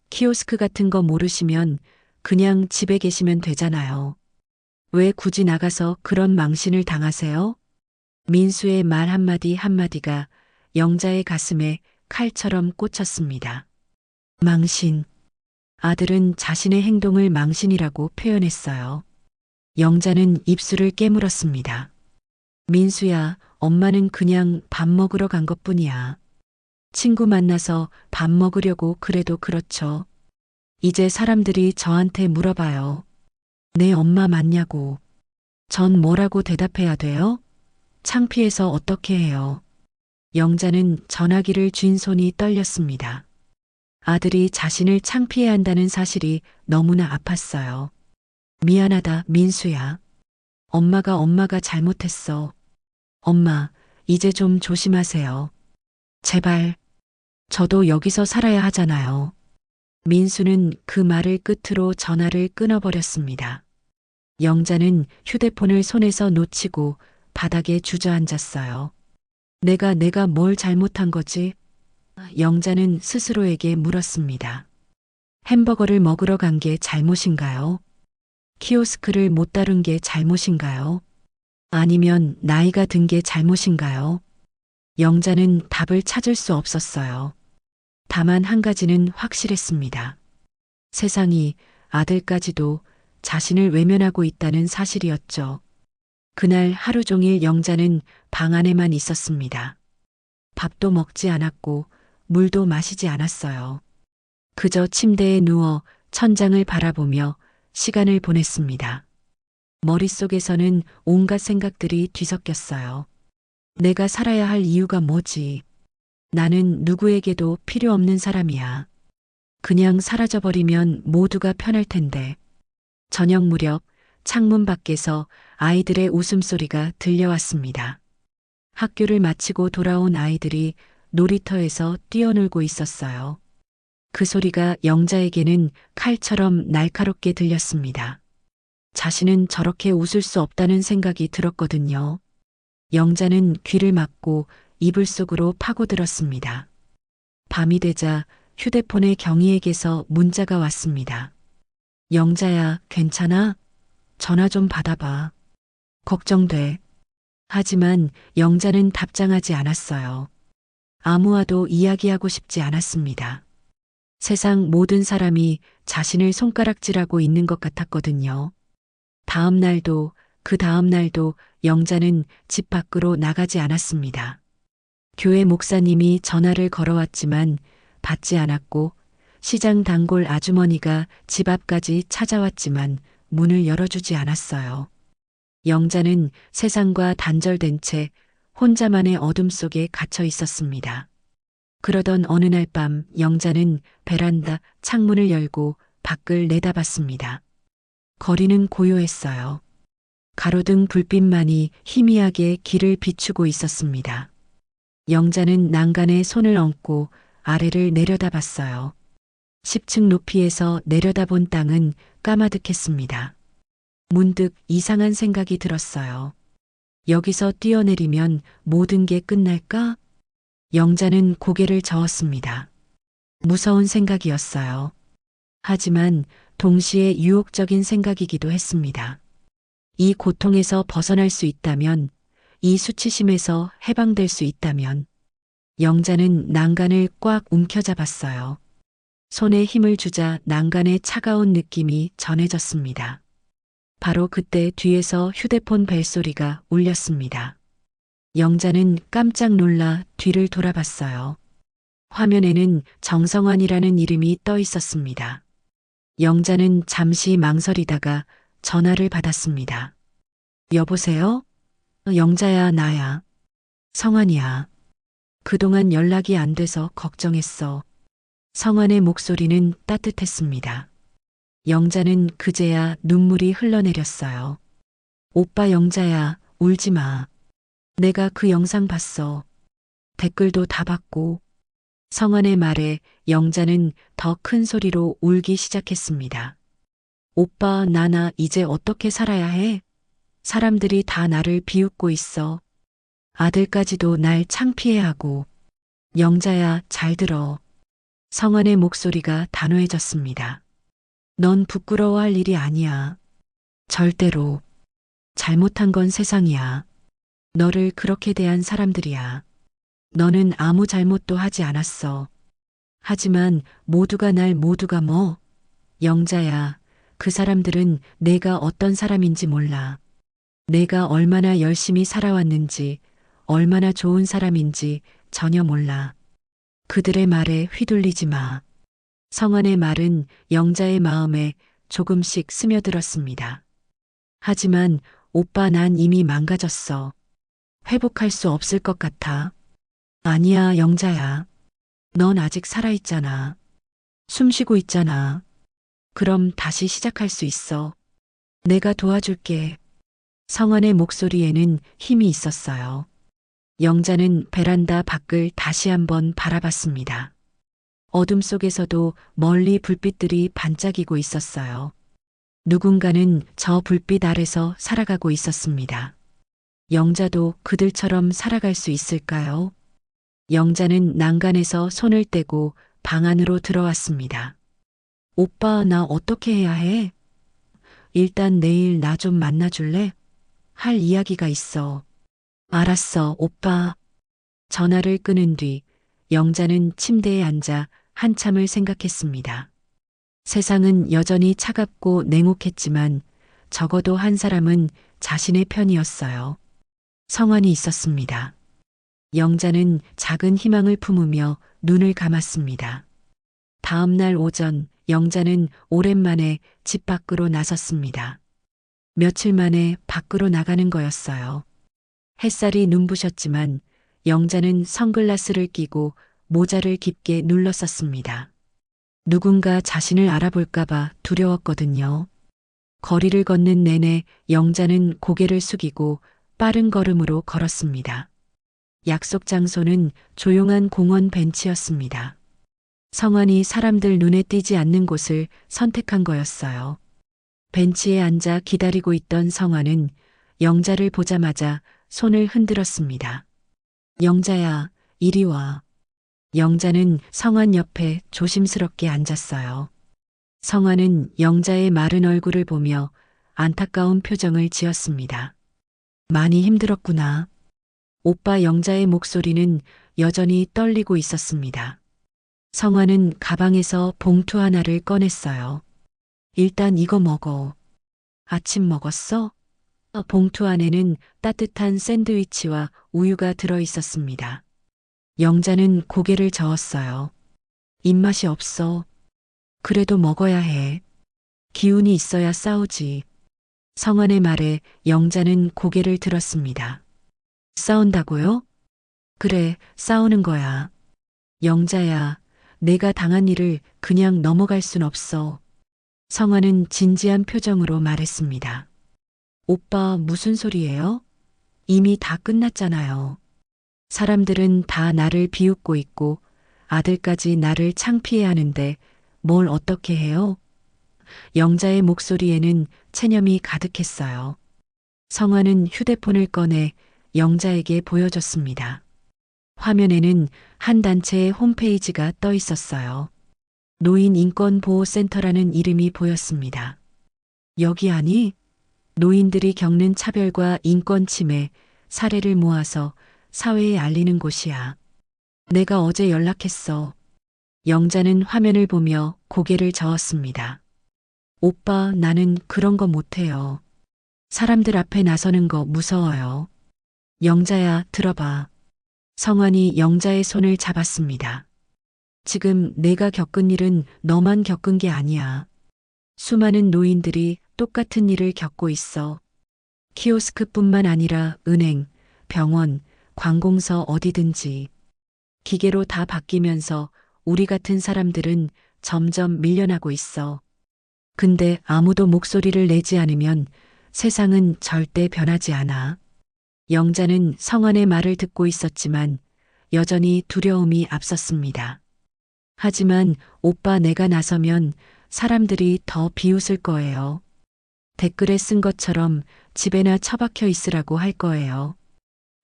키오스크 같은 거 모르시면 그냥 집에 계시면 되잖아요. 왜 굳이 나가서 그런 망신을 당하세요? 민수의 말 한마디 한마디가 영자의 가슴에 칼처럼 꽂혔습니다. 망신. 아들은 자신의 행동을 망신이라고 표현했어요. 영자는 입술을 깨물었습니다. 민수야, 엄마는 그냥 밥 먹으러 간 것뿐이야. 친구 만나서 밥 먹으려고 그래도 그렇죠. 이제 사람들이 저한테 물어봐요. 내 엄마 맞냐고. 전 뭐라고 대답해야 돼요? 창피해서 어떻게 해요? 영자는 전화기를 쥔 손이 떨렸습니다. 아들이 자신을 창피해 한다는 사실이 너무나 아팠어요. 미안하다, 민수야. 엄마가 잘못했어. 엄마, 이제 좀 조심하세요. 제발. 저도 여기서 살아야 하잖아요. 민수는 그 말을 끝으로 전화를 끊어버렸습니다. 영자는 휴대폰을 손에서 놓치고 바닥에 주저앉았어요. 내가 뭘 잘못한 거지? 영자는 스스로에게 물었습니다. 햄버거를 먹으러 간 게 잘못인가요? 키오스크를 못 다룬 게 잘못인가요? 아니면 나이가 든 게 잘못인가요? 영자는 답을 찾을 수 없었어요. 다만 한 가지는 확실했습니다. 세상이 아들까지도 자신을 외면하고 있다는 사실이었죠. 그날 하루 종일 영자는 방 안에만 있었습니다. 밥도 먹지 않았고 물도 마시지 않았어요. 그저 침대에 누워 천장을 바라보며 시간을 보냈습니다. 머릿속에서는 온갖 생각들이 뒤섞였어요. 내가 살아야 할 이유가 뭐지? 나는 누구에게도 필요 없는 사람이야. 그냥 사라져버리면 모두가 편할 텐데. 저녁 무렵 창문 밖에서 아이들의 웃음소리가 들려왔습니다. 학교를 마치고 돌아온 아이들이 놀이터에서 뛰어놀고 있었어요. 그 소리가 영자에게는 칼처럼 날카롭게 들렸습니다. 자신은 저렇게 웃을 수 없다는 생각이 들었거든요. 영자는 귀를 막고 이불 속으로 파고들었습니다. 밤이 되자 휴대폰에 경희에게서 문자가 왔습니다. 영자야, 괜찮아? 전화 좀 받아봐. 걱정돼. 하지만 영자는 답장하지 않았어요. 아무와도 이야기하고 싶지 않았습니다. 세상 모든 사람이 자신을 손가락질하고 있는 것 같았거든요. 다음 날도 그 다음 날도 영자는 집 밖으로 나가지 않았습니다. 교회 목사님이 전화를 걸어왔지만 받지 않았고 시장 단골 아주머니가 집 앞까지 찾아왔지만 문을 열어주지 않았어요. 영자는 세상과 단절된 채 혼자만의 어둠 속에 갇혀 있었습니다. 그러던 어느 날 밤 영자는 베란다 창문을 열고 밖을 내다봤습니다. 거리는 고요했어요. 가로등 불빛만이 희미하게 길을 비추고 있었습니다. 영자는 난간에 손을 얹고 아래를 내려다봤어요. 10층 높이에서 내려다본 땅은 까마득했습니다. 문득 이상한 생각이 들었어요. 여기서 뛰어내리면 모든 게 끝날까? 영자는 고개를 저었습니다. 무서운 생각이었어요. 하지만 동시에 유혹적인 생각이기도 했습니다. 이 고통에서 벗어날 수 있다면, 이 수치심에서 해방될 수 있다면, 영자는 난간을 꽉 움켜잡았어요. 손에 힘을 주자 난간의 차가운 느낌이 전해졌습니다. 바로 그때 뒤에서 휴대폰 벨소리가 울렸습니다. 영자는 깜짝 놀라 뒤를 돌아봤어요. 화면에는 정성환이라는 이름이 떠 있었습니다. 영자는 잠시 망설이다가 전화를 받았습니다. 여보세요? 영자야, 나야. 성환이야. 그동안 연락이 안 돼서 걱정했어. 성환의 목소리는 따뜻했습니다. 영자는 그제야 눈물이 흘러내렸어요. 오빠 영자야, 울지 마. 내가 그 영상 봤어. 댓글도 다 봤고. 성환의 말에 영자는 더 큰 소리로 울기 시작했습니다. 오빠, 나나 이제 어떻게 살아야 해? 사람들이 다 나를 비웃고 있어. 아들까지도 날 창피해하고. 영자야, 잘 들어. 성환의 목소리가 단호해졌습니다. 넌 부끄러워할 일이 아니야. 절대로. 잘못한 건 세상이야. 너를 그렇게 대한 사람들이야. 너는 아무 잘못도 하지 않았어. 하지만 모두가 뭐? 영자야, 그 사람들은 내가 어떤 사람인지 몰라. 내가 얼마나 열심히 살아왔는지, 얼마나 좋은 사람인지 전혀 몰라. 그들의 말에 휘둘리지 마. 성환의 말은 영자의 마음에 조금씩 스며들었습니다. 하지만 오빠, 난 이미 망가졌어. 회복할 수 없을 것 같아. 아니야, 영자야. 넌 아직 살아있잖아. 숨 쉬고 있잖아. 그럼 다시 시작할 수 있어. 내가 도와줄게. 성환의 목소리에는 힘이 있었어요. 영자는 베란다 밖을 다시 한번 바라봤습니다. 어둠 속에서도 멀리 불빛들이 반짝이고 있었어요. 누군가는 저 불빛 아래서 살아가고 있었습니다. 영자도 그들처럼 살아갈 수 있을까요? 영자는 난간에서 손을 떼고 방 안으로 들어왔습니다. 오빠, 나 어떻게 해야 해? 일단 내일 나 좀 만나줄래? 할 이야기가 있어. 알았어, 오빠. 전화를 끊은 뒤 영자는 침대에 앉아 한참을 생각했습니다. 세상은 여전히 차갑고 냉혹했지만 적어도 한 사람은 자신의 편이었어요. 성환이 있었습니다. 영자는 작은 희망을 품으며 눈을 감았습니다. 다음 날 오전 영자는 오랜만에 집 밖으로 나섰습니다. 며칠 만에 밖으로 나가는 거였어요. 햇살이 눈부셨지만 영자는 선글라스를 끼고 모자를 깊게 눌렀었습니다. 누군가 자신을 알아볼까봐 두려웠거든요. 거리를 걷는 내내 영자는 고개를 숙이고 빠른 걸음으로 걸었습니다. 약속 장소는 조용한 공원 벤치였습니다. 성환이 사람들 눈에 띄지 않는 곳을 선택한 거였어요. 벤치에 앉아 기다리고 있던 성환은 영자를 보자마자 손을 흔들었습니다. 영자야, 이리 와. 영자는 성환 옆에 조심스럽게 앉았어요. 성환은 영자의 마른 얼굴을 보며 안타까운 표정을 지었습니다. 많이 힘들었구나. 오빠, 영자의 목소리는 여전히 떨리고 있었습니다. 성환은 가방에서 봉투 하나를 꺼냈어요. 일단 이거 먹어. 아침 먹었어? 봉투 안에는 따뜻한 샌드위치와 우유가 들어 있었습니다. 영자는 고개를 저었어요. 입맛이 없어. 그래도 먹어야 해. 기운이 있어야 싸우지. 성환의 말에 영자는 고개를 들었습니다. 싸운다고요? 그래, 싸우는 거야. 영자야, 내가 당한 일을 그냥 넘어갈 순 없어. 성환은 진지한 표정으로 말했습니다. 오빠, 무슨 소리예요? 이미 다 끝났잖아요. 사람들은 다 나를 비웃고 있고 아들까지 나를 창피해 하는데 뭘 어떻게 해요? 영자의 목소리에는 체념이 가득했어요. 성화는 휴대폰을 꺼내 영자에게 보여줬습니다. 화면에는 한 단체의 홈페이지가 떠 있었어요. 노인인권보호센터라는 이름이 보였습니다. 여기 아니? 노인들이 겪는 차별과 인권 침해, 사례를 모아서 사회에 알리는 곳이야. 내가 어제 연락했어. 영자는 화면을 보며 고개를 저었습니다. 오빠, 나는 그런 거 못해요. 사람들 앞에 나서는 거 무서워요. 영자야, 들어봐. 성환이 영자의 손을 잡았습니다. 지금 내가 겪은 일은 너만 겪은 게 아니야. 수많은 노인들이 똑같은 일을 겪고 있어. 키오스크뿐만 아니라 은행, 병원, 관공서 어디든지. 기계로 다 바뀌면서 우리 같은 사람들은 점점 밀려나고 있어. 근데 아무도 목소리를 내지 않으면 세상은 절대 변하지 않아. 영자는 성환의 말을 듣고 있었지만 여전히 두려움이 앞섰습니다. 하지만 오빠, 내가 나서면 사람들이 더 비웃을 거예요. 댓글에 쓴 것처럼 집에나 처박혀 있으라고 할 거예요.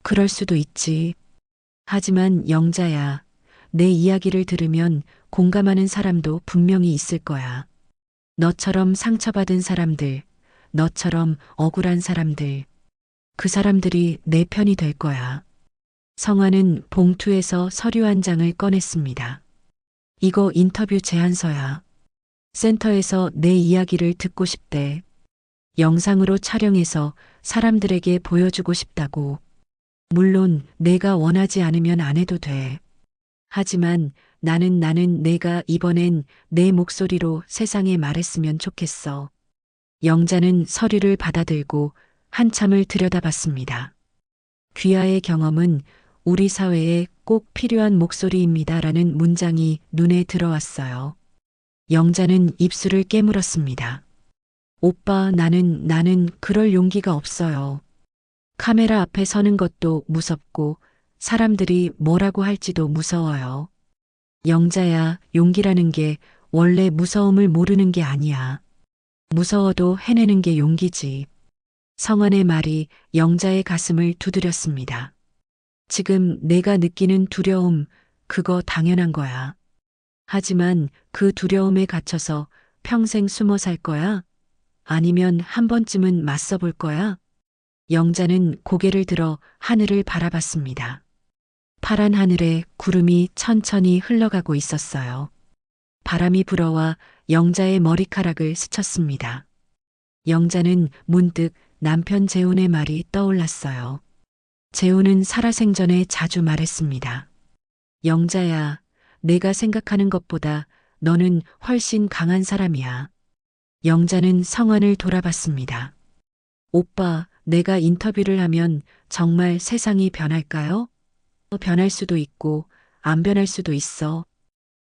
그럴 수도 있지. 하지만 영자야, 내 이야기를 들으면 공감하는 사람도 분명히 있을 거야. 너처럼 상처받은 사람들, 너처럼 억울한 사람들, 그 사람들이 내 편이 될 거야. 성화는 봉투에서 서류 한 장을 꺼냈습니다. 이거 인터뷰 제안서야. 센터에서 내 이야기를 듣고 싶대. 영상으로 촬영해서 사람들에게 보여주고 싶다고. 물론 내가 원하지 않으면 안 해도 돼. 하지만 나는 내가 이번엔 내 목소리로 세상에 말했으면 좋겠어. 영자는 서류를 받아들고 한참을 들여다봤습니다. 귀하의 경험은 우리 사회에 꼭 필요한 목소리입니다라는 문장이 눈에 들어왔어요. 영자는 입술을 깨물었습니다. 오빠, 나는 그럴 용기가 없어요. 카메라 앞에 서는 것도 무섭고 사람들이 뭐라고 할지도 무서워요. 영자야, 용기라는 게 원래 무서움을 모르는 게 아니야. 무서워도 해내는 게 용기지. 성환의 말이 영자의 가슴을 두드렸습니다. 지금 내가 느끼는 두려움, 그거 당연한 거야. 하지만 그 두려움에 갇혀서 평생 숨어 살 거야? 아니면 한 번쯤은 맞서 볼 거야? 영자는 고개를 들어 하늘을 바라봤습니다. 파란 하늘에 구름이 천천히 흘러가고 있었어요. 바람이 불어와 영자의 머리카락을 스쳤습니다. 영자는 문득 남편 재훈의 말이 떠올랐어요. 재훈은 살아생전에 자주 말했습니다. 영자야, 내가 생각하는 것보다 너는 훨씬 강한 사람이야. 영자는 성환을 돌아봤습니다. 오빠, 내가 인터뷰를 하면 정말 세상이 변할까요? 변할 수도 있고 안 변할 수도 있어.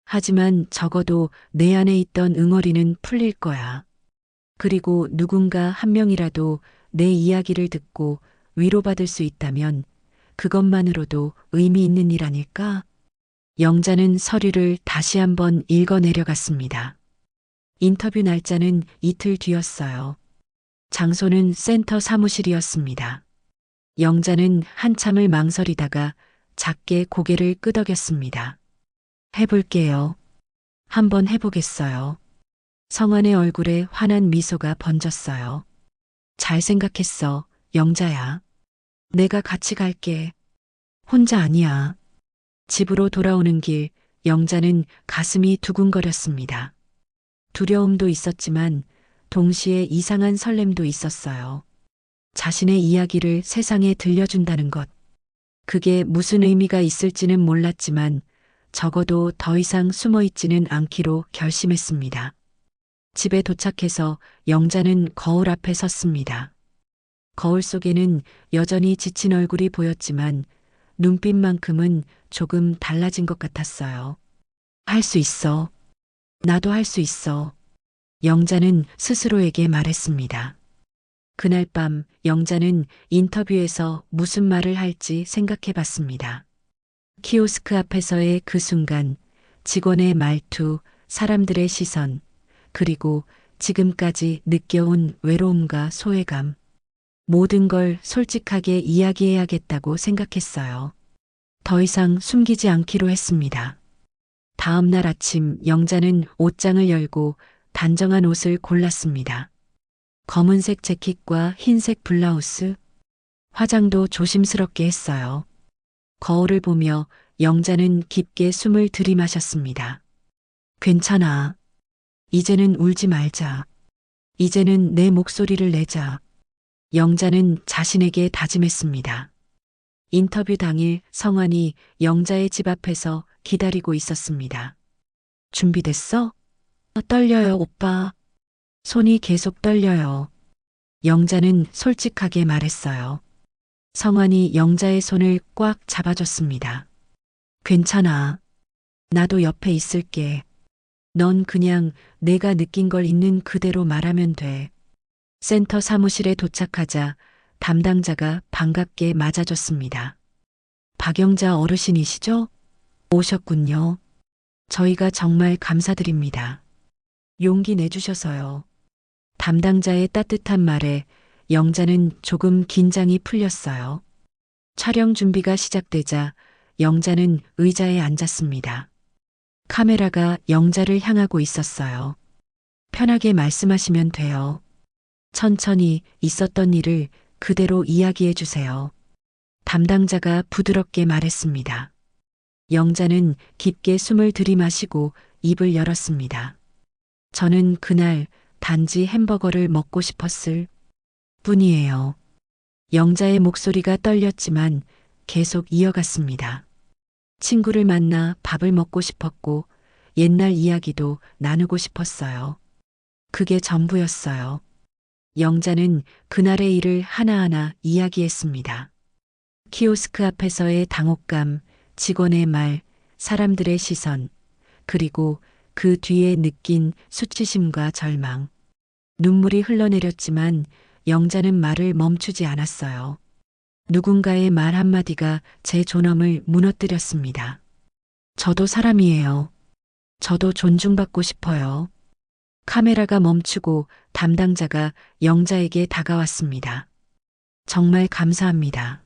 하지만 적어도 내 안에 있던 응어리는 풀릴 거야. 그리고 누군가 한 명이라도 내 이야기를 듣고 위로받을 수 있다면 그것만으로도 의미 있는 일 아닐까? 영자는 서류를 다시 한번 읽어 내려갔습니다. 인터뷰 날짜는 이틀 뒤였어요. 장소는 센터 사무실이었습니다. 영자는 한참을 망설이다가 작게 고개를 끄덕였습니다. 해볼게요. 한번 해보겠어요. 성환의 얼굴에 환한 미소가 번졌어요. 잘 생각했어, 영자야. 내가 같이 갈게. 혼자 아니야. 집으로 돌아오는 길, 영자는 가슴이 두근거렸습니다. 두려움도 있었지만 동시에 이상한 설렘도 있었어요. 자신의 이야기를 세상에 들려준다는 것. 그게 무슨 의미가 있을지는 몰랐지만 적어도 더 이상 숨어 있지는 않기로 결심했습니다. 집에 도착해서 영자는 거울 앞에 섰습니다. 거울 속에는 여전히 지친 얼굴이 보였지만 눈빛만큼은 조금 달라진 것 같았어요. 할 수 있어. 나도 할 수 있어. 영자는 스스로에게 말했습니다. 그날 밤 영자는 인터뷰에서 무슨 말을 할지 생각해 봤습니다. 키오스크 앞에서의 그 순간, 직원의 말투, 사람들의 시선, 그리고 지금까지 느껴온 외로움과 소외감, 모든 걸 솔직하게 이야기해야겠다고 생각했어요. 더 이상 숨기지 않기로 했습니다. 다음 날 아침 영자는 옷장을 열고 단정한 옷을 골랐습니다. 검은색 재킷과 흰색 블라우스, 화장도 조심스럽게 했어요. 거울을 보며 영자는 깊게 숨을 들이마셨습니다. 괜찮아. 이제는 울지 말자. 이제는 내 목소리를 내자. 영자는 자신에게 다짐했습니다. 인터뷰 당일 성환이 영자의 집 앞에서 기다리고 있었습니다. 준비됐어? 떨려요, 오빠. 손이 계속 떨려요. 영자는 솔직하게 말했어요. 성환이 영자의 손을 꽉 잡아줬습니다. 괜찮아. 나도 옆에 있을게. 넌 그냥 내가 느낀 걸 있는 그대로 말하면 돼. 센터 사무실에 도착하자 담당자가 반갑게 맞아줬습니다. 박영자 어르신이시죠? 오셨군요. 저희가 정말 감사드립니다. 용기 내주셔서요. 담당자의 따뜻한 말에 영자는 조금 긴장이 풀렸어요. 촬영 준비가 시작되자 영자는 의자에 앉았습니다. 카메라가 영자를 향하고 있었어요. 편하게 말씀하시면 돼요. 천천히 있었던 일을 그대로 이야기해 주세요. 담당자가 부드럽게 말했습니다. 영자는 깊게 숨을 들이마시고 입을 열었습니다. 저는 그날 단지 햄버거를 먹고 싶었을 뿐이에요. 영자의 목소리가 떨렸지만 계속 이어갔습니다. 친구를 만나 밥을 먹고 싶었고 옛날 이야기도 나누고 싶었어요. 그게 전부였어요. 영자는 그날의 일을 하나하나 이야기했습니다. 키오스크 앞에서의 당혹감, 직원의 말, 사람들의 시선, 그리고 그 뒤에 느낀 수치심과 절망. 눈물이 흘러내렸지만 영자는 말을 멈추지 않았어요. 누군가의 말 한마디가 제 존엄을 무너뜨렸습니다. 저도 사람이에요. 저도 존중받고 싶어요. 카메라가 멈추고 담당자가 영자에게 다가왔습니다. 정말 감사합니다.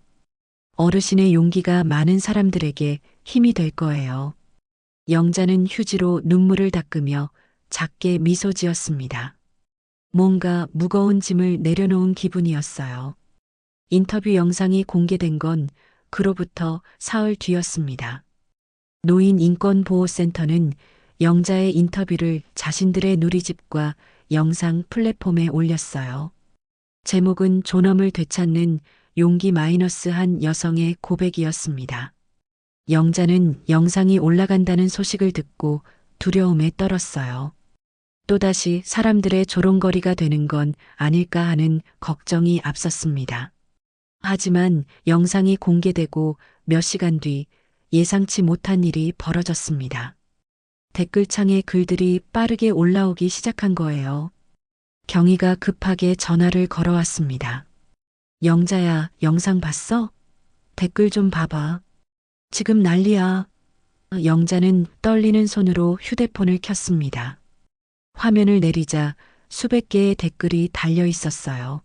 어르신의 용기가 많은 사람들에게 힘이 될 거예요. 영자는 휴지로 눈물을 닦으며 작게 미소 지었습니다. 뭔가 무거운 짐을 내려놓은 기분이었어요. 인터뷰 영상이 공개된 건 그로부터 사흘 뒤였습니다. 노인인권보호센터는 영자의 인터뷰를 자신들의 누리집과 영상 플랫폼에 올렸어요. 제목은 존엄을 되찾는 용기 -한 여성의 고백이었습니다. 영자는 영상이 올라간다는 소식을 듣고 두려움에 떨었어요. 또다시 사람들의 조롱거리가 되는 건 아닐까 하는 걱정이 앞섰습니다. 하지만 영상이 공개되고 몇 시간 뒤 예상치 못한 일이 벌어졌습니다. 댓글창에 글들이 빠르게 올라오기 시작한 거예요. 경희가 급하게 전화를 걸어왔습니다. 영자야, 영상 봤어? 댓글 좀 봐봐. 지금 난리야. 영자는 떨리는 손으로 휴대폰을 켰습니다. 화면을 내리자 수백 개의 댓글이 달려 있었어요.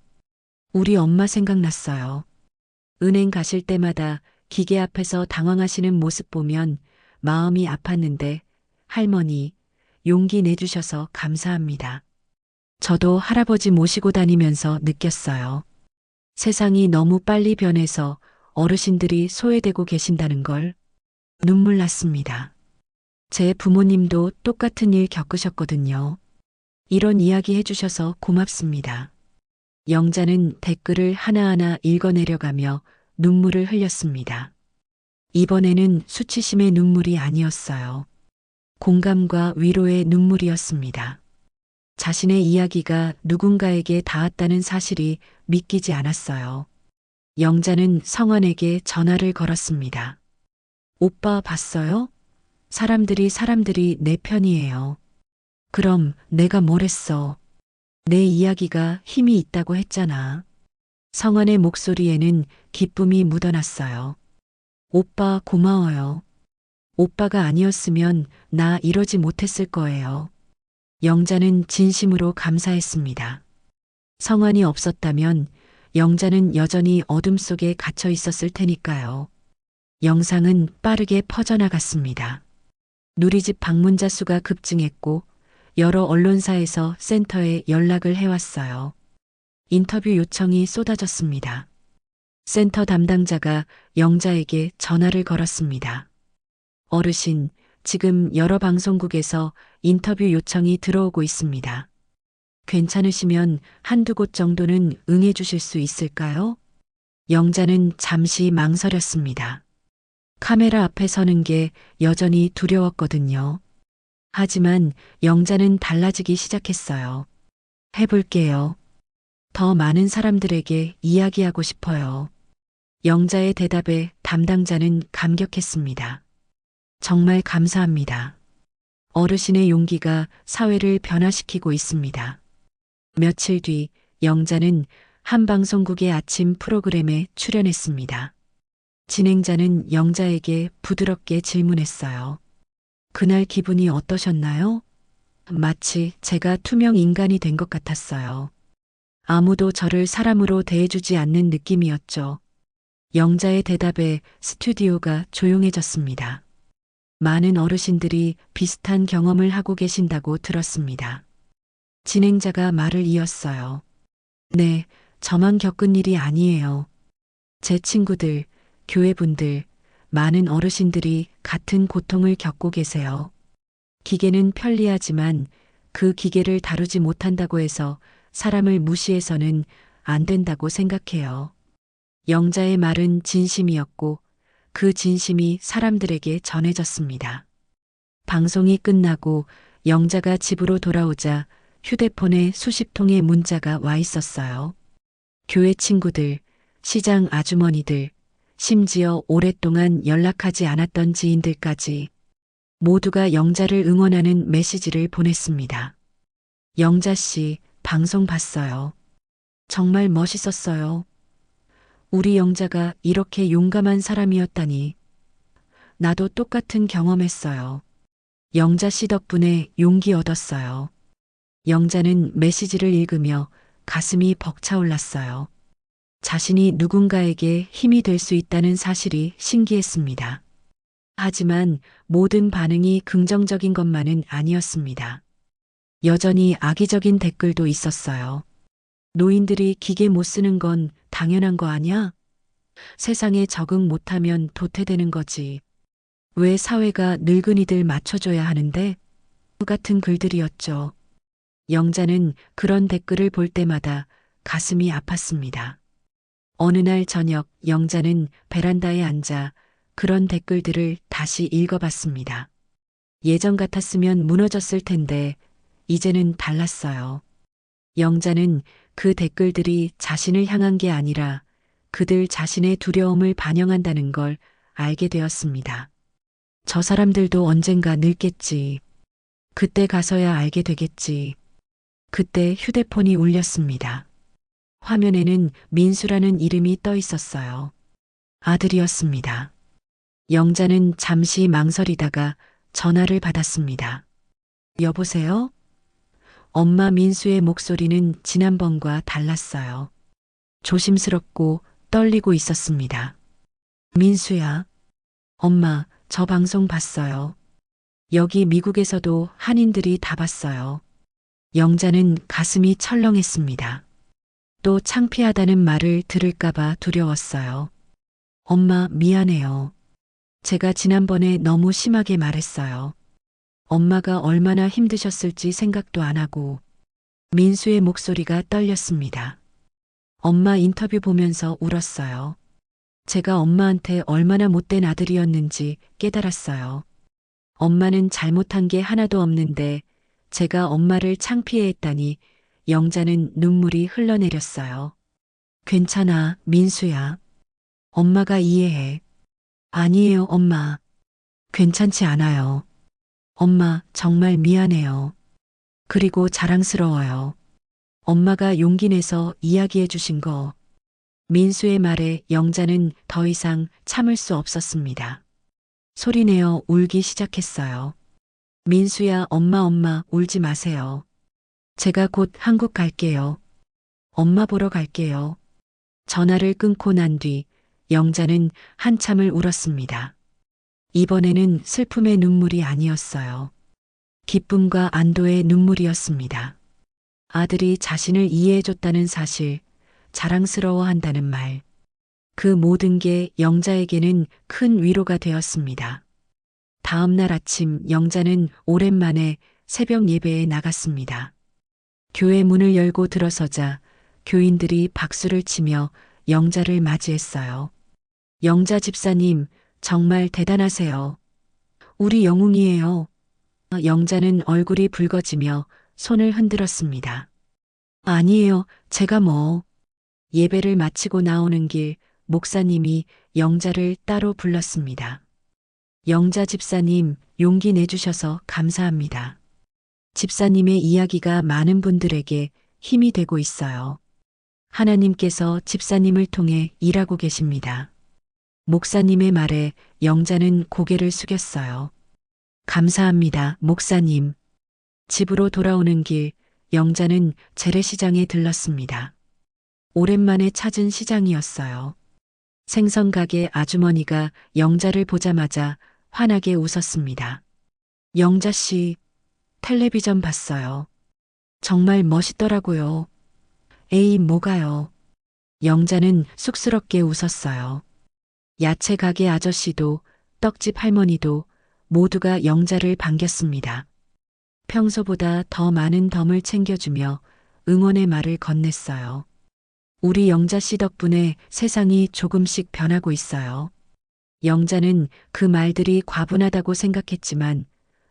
우리 엄마 생각났어요. 은행 가실 때마다 기계 앞에서 당황하시는 모습 보면 마음이 아팠는데 할머니, 용기 내주셔서 감사합니다. 저도 할아버지 모시고 다니면서 느꼈어요. 세상이 너무 빨리 변해서 어르신들이 소외되고 계신다는 걸 눈물 났습니다. 제 부모님도 똑같은 일 겪으셨거든요. 이런 이야기 해주셔서 고맙습니다. 영자는 댓글을 하나하나 읽어내려가며 눈물을 흘렸습니다. 이번에는 수치심의 눈물이 아니었어요. 공감과 위로의 눈물이었습니다. 자신의 이야기가 누군가에게 닿았다는 사실이 믿기지 않았어요. 영자는 성환에게 전화를 걸었습니다. 오빠 봤어요? 사람들이 내 편이에요. 그럼 내가 뭘 했어? 내 이야기가 힘이 있다고 했잖아. 성환의 목소리에는 기쁨이 묻어났어요. 오빠 고마워요. 오빠가 아니었으면 나 이러지 못했을 거예요. 영자는 진심으로 감사했습니다. 성환이 없었다면 영자는 여전히 어둠 속에 갇혀 있었을 테니까요. 영상은 빠르게 퍼져나갔습니다. 누리집 방문자 수가 급증했고 여러 언론사에서 센터에 연락을 해왔어요. 인터뷰 요청이 쏟아졌습니다. 센터 담당자가 영자에게 전화를 걸었습니다. 어르신, 지금 여러 방송국에서 인터뷰 요청이 들어오고 있습니다. 괜찮으시면 한두 곳 정도는 응해 주실 수 있을까요? 영자는 잠시 망설였습니다. 카메라 앞에 서는 게 여전히 두려웠거든요. 하지만 영자는 달라지기 시작했어요. 해볼게요. 더 많은 사람들에게 이야기하고 싶어요. 영자의 대답에 담당자는 감격했습니다. 정말 감사합니다. 어르신의 용기가 사회를 변화시키고 있습니다. 며칠 뒤 영자는 한 방송국의 아침 프로그램에 출연했습니다. 진행자는 영자에게 부드럽게 질문했어요. 그날 기분이 어떠셨나요? 마치 제가 투명 인간이 된 것 같았어요. 아무도 저를 사람으로 대해주지 않는 느낌이었죠. 영자의 대답에 스튜디오가 조용해졌습니다. 많은 어르신들이 비슷한 경험을 하고 계신다고 들었습니다. 진행자가 말을 이었어요. 네, 저만 겪은 일이 아니에요. 제 친구들, 교회분들, 많은 어르신들이 같은 고통을 겪고 계세요. 기계는 편리하지만 그 기계를 다루지 못한다고 해서 사람을 무시해서는 안 된다고 생각해요. 영자의 말은 진심이었고 그 진심이 사람들에게 전해졌습니다. 방송이 끝나고 영자가 집으로 돌아오자 휴대폰에 수십 통의 문자가 와 있었어요. 교회 친구들, 시장 아주머니들, 심지어 오랫동안 연락하지 않았던 지인들까지 모두가 영자를 응원하는 메시지를 보냈습니다. 영자 씨, 방송 봤어요. 정말 멋있었어요. 우리 영자가 이렇게 용감한 사람이었다니. 나도 똑같은 경험했어요. 영자 씨 덕분에 용기 얻었어요. 영자는 메시지를 읽으며 가슴이 벅차올랐어요. 자신이 누군가에게 힘이 될 수 있다는 사실이 신기했습니다. 하지만 모든 반응이 긍정적인 것만은 아니었습니다. 여전히 악의적인 댓글도 있었어요. 노인들이 기계 못 쓰는 건 당연한 거 아니야? 세상에 적응 못하면 도태되는 거지. 왜 사회가 늙은이들 맞춰줘야 하는데? 같은 글들이었죠. 영자는 그런 댓글을 볼 때마다 가슴이 아팠습니다. 어느 날 저녁 영자는 베란다에 앉아 그런 댓글들을 다시 읽어봤습니다. 예전 같았으면 무너졌을 텐데 이제는 달랐어요. 영자는 그 댓글들이 자신을 향한 게 아니라 그들 자신의 두려움을 반영한다는 걸 알게 되었습니다. 저 사람들도 언젠가 늙겠지. 그때 가서야 알게 되겠지. 그때 휴대폰이 울렸습니다. 화면에는 민수라는 이름이 떠 있었어요. 아들이었습니다. 영자는 잠시 망설이다가 전화를 받았습니다. 여보세요? 엄마 민수의 목소리는 지난번과 달랐어요. 조심스럽고 떨리고 있었습니다. 민수야. 엄마, 저 방송 봤어요. 여기 미국에서도 한인들이 다 봤어요. 영자는 가슴이 철렁했습니다. 또 창피하다는 말을 들을까봐 두려웠어요. 엄마, 미안해요. 제가 지난번에 너무 심하게 말했어요. 엄마가 얼마나 힘드셨을지 생각도 안 하고. 민수의 목소리가 떨렸습니다. 엄마 인터뷰 보면서 울었어요. 제가 엄마한테 얼마나 못된 아들이었는지 깨달았어요. 엄마는 잘못한 게 하나도 없는데 제가 엄마를 창피해 했다니 영자는 눈물이 흘러내렸어요. 괜찮아, 민수야. 엄마가 이해해. 아니에요, 엄마. 괜찮지 않아요. 엄마, 정말 미안해요. 그리고 자랑스러워요. 엄마가 용기 내서 이야기해 주신 거. 민수의 말에 영자는 더 이상 참을 수 없었습니다. 소리내어 울기 시작했어요. 민수야, 엄마, 울지 마세요. 제가 곧 한국 갈게요. 엄마 보러 갈게요. 전화를 끊고 난 뒤 영자는 한참을 울었습니다. 이번에는 슬픔의 눈물이 아니었어요. 기쁨과 안도의 눈물이었습니다. 아들이 자신을 이해해줬다는 사실, 자랑스러워한다는 말. 그 모든 게 영자에게는 큰 위로가 되었습니다. 다음 날 아침 영자는 오랜만에 새벽 예배에 나갔습니다. 교회 문을 열고 들어서자 교인들이 박수를 치며 영자를 맞이했어요. 영자 집사님, 정말 대단하세요. 우리 영웅이에요. 영자는 얼굴이 붉어지며 손을 흔들었습니다. 아니에요, 제가 뭐. 예배를 마치고 나오는 길 목사님이 영자를 따로 불렀습니다. 영자 집사님, 용기 내주셔서 감사합니다. 집사님의 이야기가 많은 분들에게 힘이 되고 있어요. 하나님께서 집사님을 통해 일하고 계십니다. 목사님의 말에 영자는 고개를 숙였어요. 감사합니다, 목사님. 집으로 돌아오는 길 영자는 재래시장에 들렀습니다. 오랜만에 찾은 시장이었어요. 생선가게 아주머니가 영자를 보자마자 환하게 웃었습니다. 영자 씨, 텔레비전 봤어요. 정말 멋있더라고요. 에이, 뭐가요? 영자는 쑥스럽게 웃었어요. 야채 가게 아저씨도 떡집 할머니도 모두가 영자를 반겼습니다. 평소보다 더 많은 덤을 챙겨주며 응원의 말을 건넸어요. 우리 영자 씨 덕분에 세상이 조금씩 변하고 있어요. 영자는 그 말들이 과분하다고 생각했지만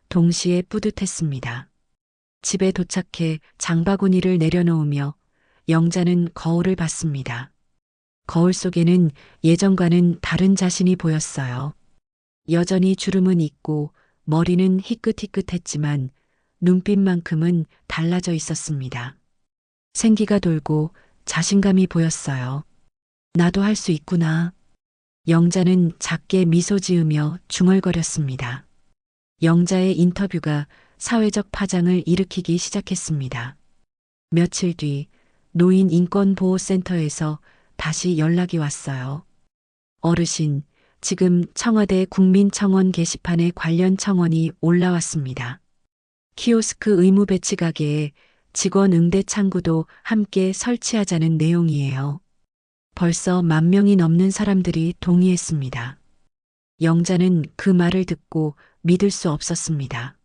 동시에 뿌듯했습니다. 집에 도착해 장바구니를 내려놓으며 영자는 거울을 봤습니다. 거울 속에는 예전과는 다른 자신이 보였어요. 여전히 주름은 있고 머리는 희끗희끗했지만 눈빛만큼은 달라져 있었습니다. 생기가 돌고 자신감이 보였어요. 나도 할 수 있구나. 영자는 작게 미소 지으며 중얼거렸습니다. 영자의 인터뷰가 사회적 파장을 일으키기 시작했습니다. 며칠 뒤 노인인권보호센터에서 다시 연락이 왔어요. 어르신, 지금 청와대 국민청원 게시판에 관련 청원이 올라왔습니다. 키오스크 의무 배치 가게에 직원 응대 창구도 함께 설치하자는 내용이에요. 벌써 10,000명이 넘는 사람들이 동의했습니다. 영자는 그 말을 듣고 믿을 수 없었습니다.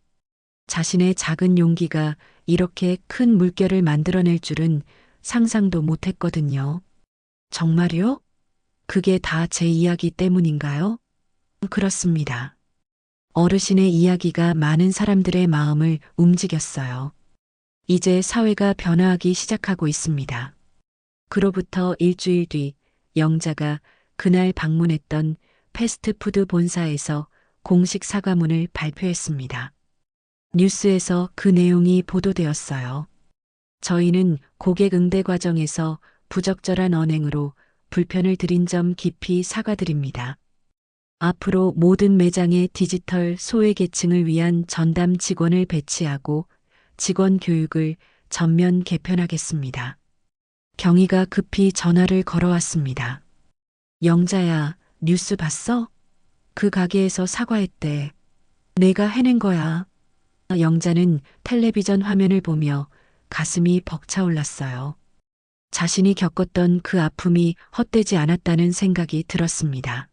자신의 작은 용기가 이렇게 큰 물결을 만들어낼 줄은 상상도 못했거든요. 정말요? 그게 다 제 이야기 때문인가요? 그렇습니다. 어르신의 이야기가 많은 사람들의 마음을 움직였어요. 이제 사회가 변화하기 시작하고 있습니다. 그로부터 일주일 뒤 영자가 그날 방문했던 패스트푸드 본사에서 공식 사과문을 발표했습니다. 뉴스에서 그 내용이 보도되었어요. 저희는 고객 응대 과정에서 부적절한 언행으로 불편을 드린 점 깊이 사과드립니다. 앞으로 모든 매장에 디지털 소외계층을 위한 전담 직원을 배치하고 직원 교육을 전면 개편하겠습니다. 경희가 급히 전화를 걸어왔습니다. 영자야, 뉴스 봤어? 그 가게에서 사과했대. 내가 해낸 거야. 영자는 텔레비전 화면을 보며 가슴이 벅차올랐어요. 자신이 겪었던 그 아픔이 헛되지 않았다는 생각이 들었습니다.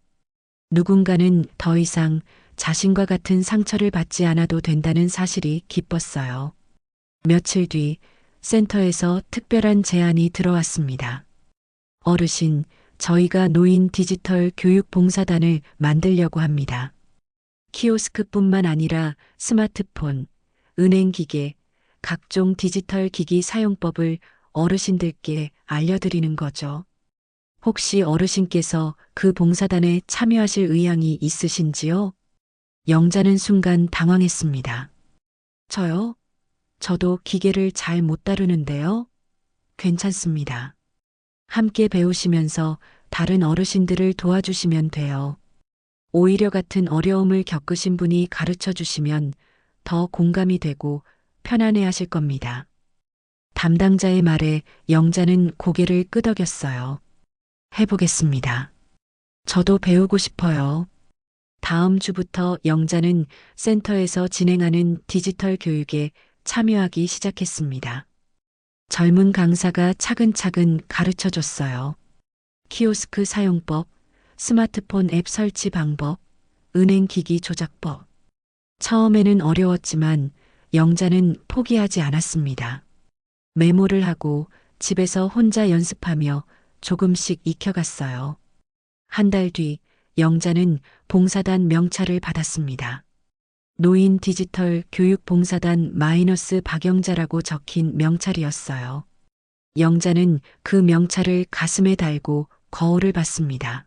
누군가는 더 이상 자신과 같은 상처를 받지 않아도 된다는 사실이 기뻤어요. 며칠 뒤 센터에서 특별한 제안이 들어왔습니다. 어르신, 저희가 노인 디지털 교육 봉사단을 만들려고 합니다. 키오스크뿐만 아니라 스마트폰, 은행기계, 각종 디지털 기기 사용법을 어르신들께 알려드리는 거죠. 혹시 어르신께서 그 봉사단에 참여하실 의향이 있으신지요? 영자는 순간 당황했습니다. 저요? 저도 기계를 잘 못 다루는데요. 괜찮습니다. 함께 배우시면서 다른 어르신들을 도와주시면 돼요. 오히려 같은 어려움을 겪으신 분이 가르쳐 주시면 더 공감이 되고 편안해 하실 겁니다. 담당자의 말에 영자는 고개를 끄덕였어요. 해보겠습니다. 저도 배우고 싶어요. 다음 주부터 영자는 센터에서 진행하는 디지털 교육에 참여하기 시작했습니다. 젊은 강사가 차근차근 가르쳐 줬어요. 키오스크 사용법, 스마트폰 앱 설치 방법, 은행 기기 조작법. 처음에는 어려웠지만 영자는 포기하지 않았습니다. 메모를 하고 집에서 혼자 연습하며 조금씩 익혀갔어요. 한 달 뒤 영자는 봉사단 명찰을 받았습니다. 노인 디지털 교육 봉사단 마이너스 박영자라고 적힌 명찰이었어요. 영자는 그 명찰을 가슴에 달고 거울을 봤습니다.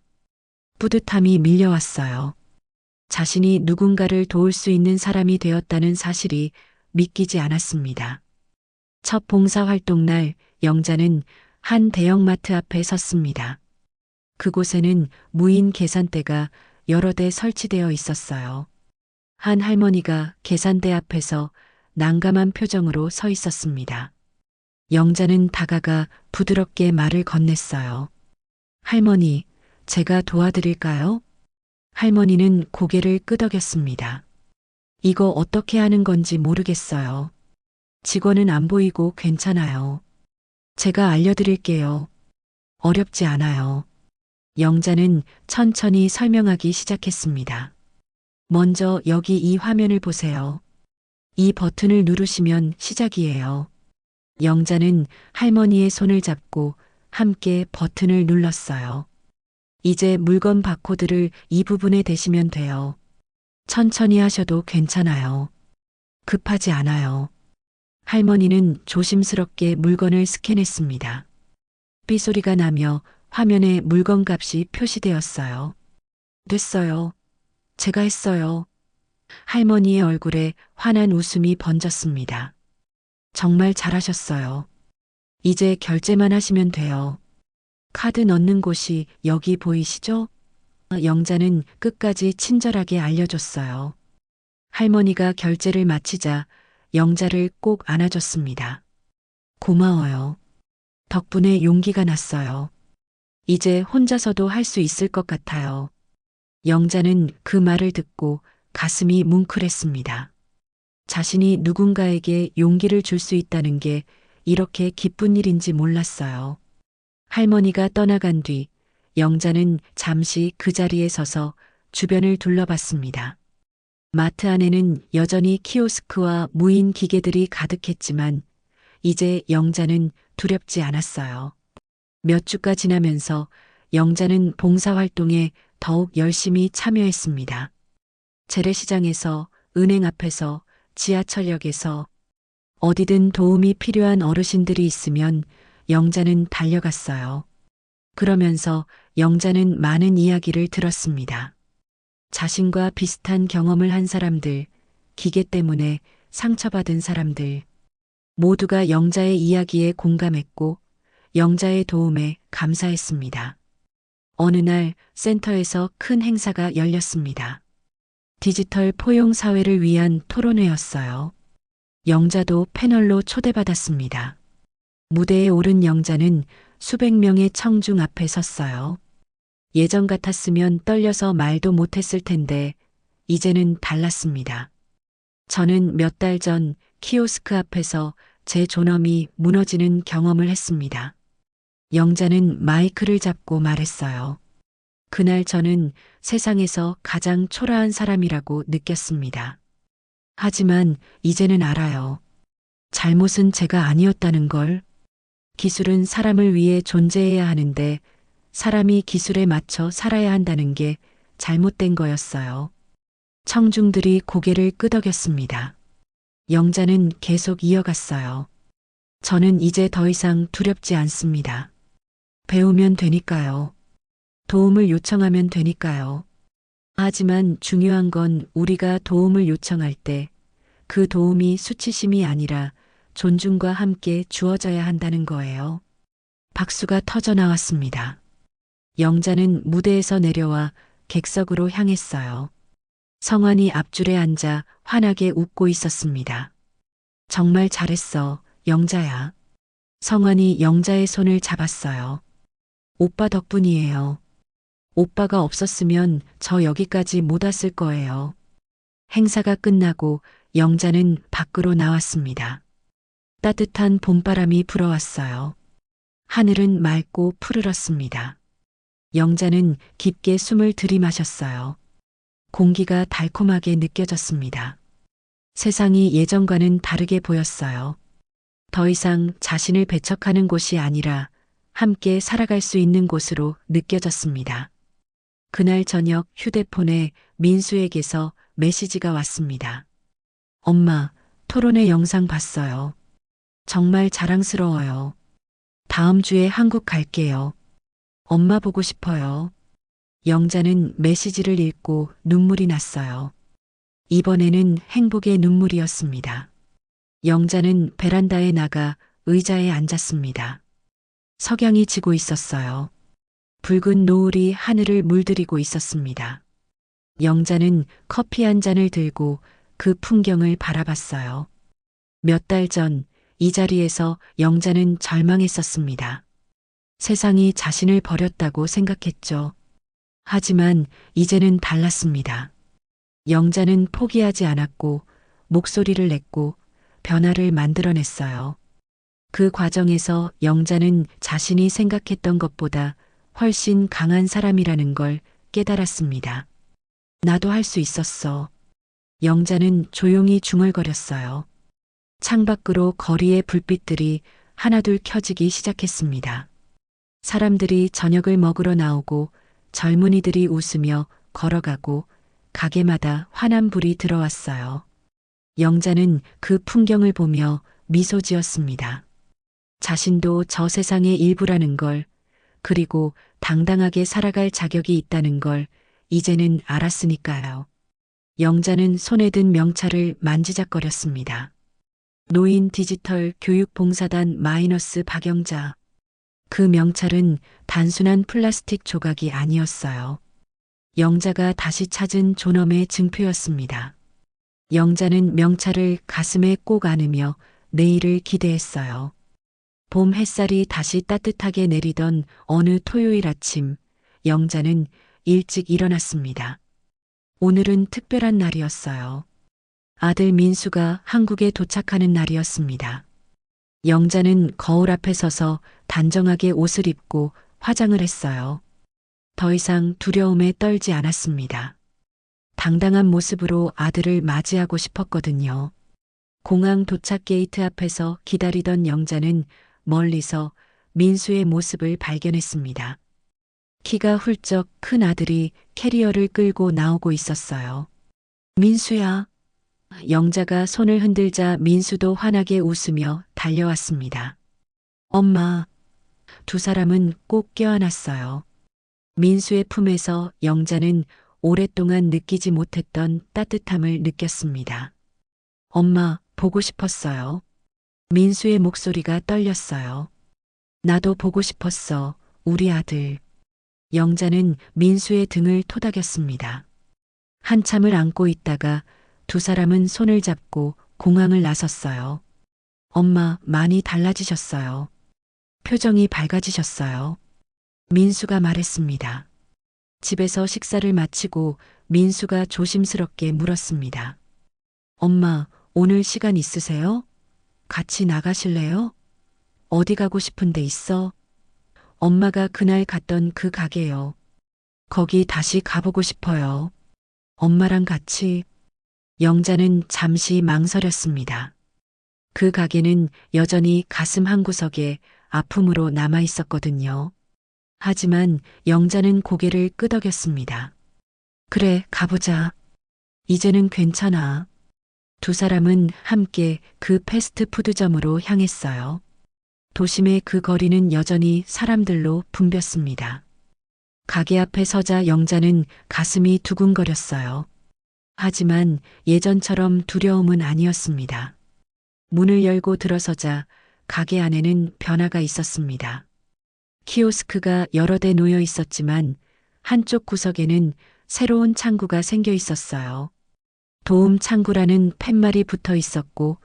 뿌듯함이 밀려왔어요. 자신이 누군가를 도울 수 있는 사람이 되었다는 사실이 믿기지 않았습니다. 첫 봉사활동 날 영자는 한 대형마트 앞에 섰습니다. 그곳에는 무인 계산대가 여러 대 설치되어 있었어요. 한 할머니가 계산대 앞에서 난감한 표정으로 서 있었습니다. 영자는 다가가 부드럽게 말을 건넸어요. 할머니, 제가 도와드릴까요? 할머니는 고개를 끄덕였습니다. 이거 어떻게 하는 건지 모르겠어요. 직원은 안 보이고 괜찮아요. 제가 알려드릴게요. 어렵지 않아요. 영자는 천천히 설명하기 시작했습니다. 먼저 여기 이 화면을 보세요. 이 버튼을 누르시면 시작이에요. 영자는 할머니의 손을 잡고 함께 버튼을 눌렀어요. 이제 물건 바코드를 이 부분에 대시면 돼요. 천천히 하셔도 괜찮아요. 급하지 않아요. 할머니는 조심스럽게 물건을 스캔했습니다. 삐소리가 나며 화면에 물건 값이 표시되었어요. 됐어요. 제가 했어요. 할머니의 얼굴에 환한 웃음이 번졌습니다. 정말 잘하셨어요. 이제 결제만 하시면 돼요. 카드 넣는 곳이 여기 보이시죠? 영자는 끝까지 친절하게 알려줬어요. 할머니가 결제를 마치자 영자를 꼭 안아줬습니다. 고마워요. 덕분에 용기가 났어요. 이제 혼자서도 할 수 있을 것 같아요. 영자는 그 말을 듣고 가슴이 뭉클했습니다. 자신이 누군가에게 용기를 줄 수 있다는 게 이렇게 기쁜 일인지 몰랐어요. 할머니가 떠나간 뒤 영자는 잠시 그 자리에 서서 주변을 둘러봤습니다. 마트 안에는 여전히 키오스크와 무인 기계들이 가득했지만 이제 영자는 두렵지 않았어요. 몇 주가 지나면서 영자는 봉사활동에 더욱 열심히 참여했습니다. 재래시장에서, 은행 앞에서, 지하철역에서 어디든 도움이 필요한 어르신들이 있으면 영자는 달려갔어요. 그러면서 영자는 많은 이야기를 들었습니다. 자신과 비슷한 경험을 한 사람들, 기계 때문에 상처받은 사람들, 모두가 영자의 이야기에 공감했고 영자의 도움에 감사했습니다. 어느 날 센터에서 큰 행사가 열렸습니다. 디지털 포용 사회를 위한 토론회였어요. 영자도 패널로 초대받았습니다. 무대에 오른 영자는 수백 명의 청중 앞에 섰어요. 예전 같았으면 떨려서 말도 못했을 텐데 이제는 달랐습니다. 저는 몇 달 전 키오스크 앞에서 제 존엄이 무너지는 경험을 했습니다. 영자는 마이크를 잡고 말했어요. 그날 저는 세상에서 가장 초라한 사람이라고 느꼈습니다. 하지만 이제는 알아요. 잘못은 제가 아니었다는 걸. 기술은 사람을 위해 존재해야 하는데 사람이 기술에 맞춰 살아야 한다는 게 잘못된 거였어요. 청중들이 고개를 끄덕였습니다. 영자는 계속 이어갔어요. 저는 이제 더 이상 두렵지 않습니다. 배우면 되니까요. 도움을 요청하면 되니까요. 하지만 중요한 건 우리가 도움을 요청할 때 그 도움이 수치심이 아니라 존중과 함께 주어져야 한다는 거예요. 박수가 터져 나왔습니다. 영자는 무대에서 내려와 객석으로 향했어요. 성환이 앞줄에 앉아 환하게 웃고 있었습니다. 정말 잘했어, 영자야. 성환이 영자의 손을 잡았어요. 오빠 덕분이에요. 오빠가 없었으면 저 여기까지 못 왔을 거예요. 행사가 끝나고 영자는 밖으로 나왔습니다. 따뜻한 봄바람이 불어왔어요. 하늘은 맑고 푸르렀습니다. 영자는 깊게 숨을 들이마셨어요. 공기가 달콤하게 느껴졌습니다. 세상이 예전과는 다르게 보였어요. 더 이상 자신을 배척하는 곳이 아니라 함께 살아갈 수 있는 곳으로 느껴졌습니다. 그날 저녁 휴대폰에 민수에게서 메시지가 왔습니다. 엄마, 토론회 영상 봤어요. 정말 자랑스러워요. 다음 주에 한국 갈게요. 엄마 보고 싶어요. 영자는 메시지를 읽고 눈물이 났어요. 이번에는 행복의 눈물이었습니다. 영자는 베란다에 나가 의자에 앉았습니다. 석양이 지고 있었어요. 붉은 노을이 하늘을 물들이고 있었습니다. 영자는 커피 한 잔을 들고 그 풍경을 바라봤어요. 몇 달 전 이 자리에서 영자는 절망했었습니다. 세상이 자신을 버렸다고 생각했죠. 하지만 이제는 달랐습니다. 영자는 포기하지 않았고 목소리를 냈고 변화를 만들어냈어요. 그 과정에서 영자는 자신이 생각했던 것보다 훨씬 강한 사람이라는 걸 깨달았습니다. 나도 할 수 있었어. 영자는 조용히 중얼거렸어요. 창밖으로 거리의 불빛들이 하나둘 켜지기 시작했습니다. 사람들이 저녁을 먹으러 나오고 젊은이들이 웃으며 걸어가고 가게마다 환한 불이 들어왔어요. 영자는 그 풍경을 보며 미소 지었습니다. 자신도 저 세상의 일부라는 걸, 그리고 당당하게 살아갈 자격이 있다는 걸 이제는 알았으니까요. 영자는 손에 든 명찰을 만지작거렸습니다. 노인 디지털 교육봉사단 마이너스 박영자. 그 명찰은 단순한 플라스틱 조각이 아니었어요. 영자가 다시 찾은 존엄의 증표였습니다. 영자는 명찰을 가슴에 꼭 안으며 내일을 기대했어요. 봄 햇살이 다시 따뜻하게 내리던 어느 토요일 아침, 영자는 일찍 일어났습니다. 오늘은 특별한 날이었어요. 아들 민수가 한국에 도착하는 날이었습니다. 영자는 거울 앞에 서서 단정하게 옷을 입고 화장을 했어요. 더 이상 두려움에 떨지 않았습니다. 당당한 모습으로 아들을 맞이하고 싶었거든요. 공항 도착 게이트 앞에서 기다리던 영자는 멀리서 민수의 모습을 발견했습니다. 키가 훌쩍 큰 아들이 캐리어를 끌고 나오고 있었어요. 민수야. 영자가 손을 흔들자 민수도 환하게 웃으며 달려왔습니다. 엄마. 두 사람은 꼭 껴안았어요. 민수의 품에서 영자는 오랫동안 느끼지 못했던 따뜻함을 느꼈습니다. 엄마, 보고 싶었어요. 민수의 목소리가 떨렸어요. 나도 보고 싶었어, 우리 아들. 영자는 민수의 등을 토닥였습니다. 한참을 안고 있다가 두 사람은 손을 잡고 공항을 나섰어요. 엄마, 많이 달라지셨어요. 표정이 밝아지셨어요. 민수가 말했습니다. 집에서 식사를 마치고 민수가 조심스럽게 물었습니다. 엄마, 오늘 시간 있으세요? 같이 나가실래요? 어디 가고 싶은 데 있어? 엄마가 그날 갔던 그 가게요. 거기 다시 가보고 싶어요. 엄마랑 같이. 영자는 잠시 망설였습니다. 그 가게는 여전히 가슴 한구석에 아픔으로 남아 있었거든요. 하지만 영자는 고개를 끄덕였습니다. 그래, 가보자. 이제는 괜찮아. 두 사람은 함께 그 패스트푸드점으로 향했어요. 도심의 그 거리는 여전히 사람들로 붐볐습니다. 가게 앞에 서자 영자는 가슴이 두근거렸어요. 하지만 예전처럼 두려움은 아니었습니다. 문을 열고 들어서자 가게 안에는 변화가 있었습니다. 키오스크가 여러 대 놓여 있었지만 한쪽 구석에는 새로운 창구가 생겨 있었어요. 도움 창구라는 팻말이 붙어 있었고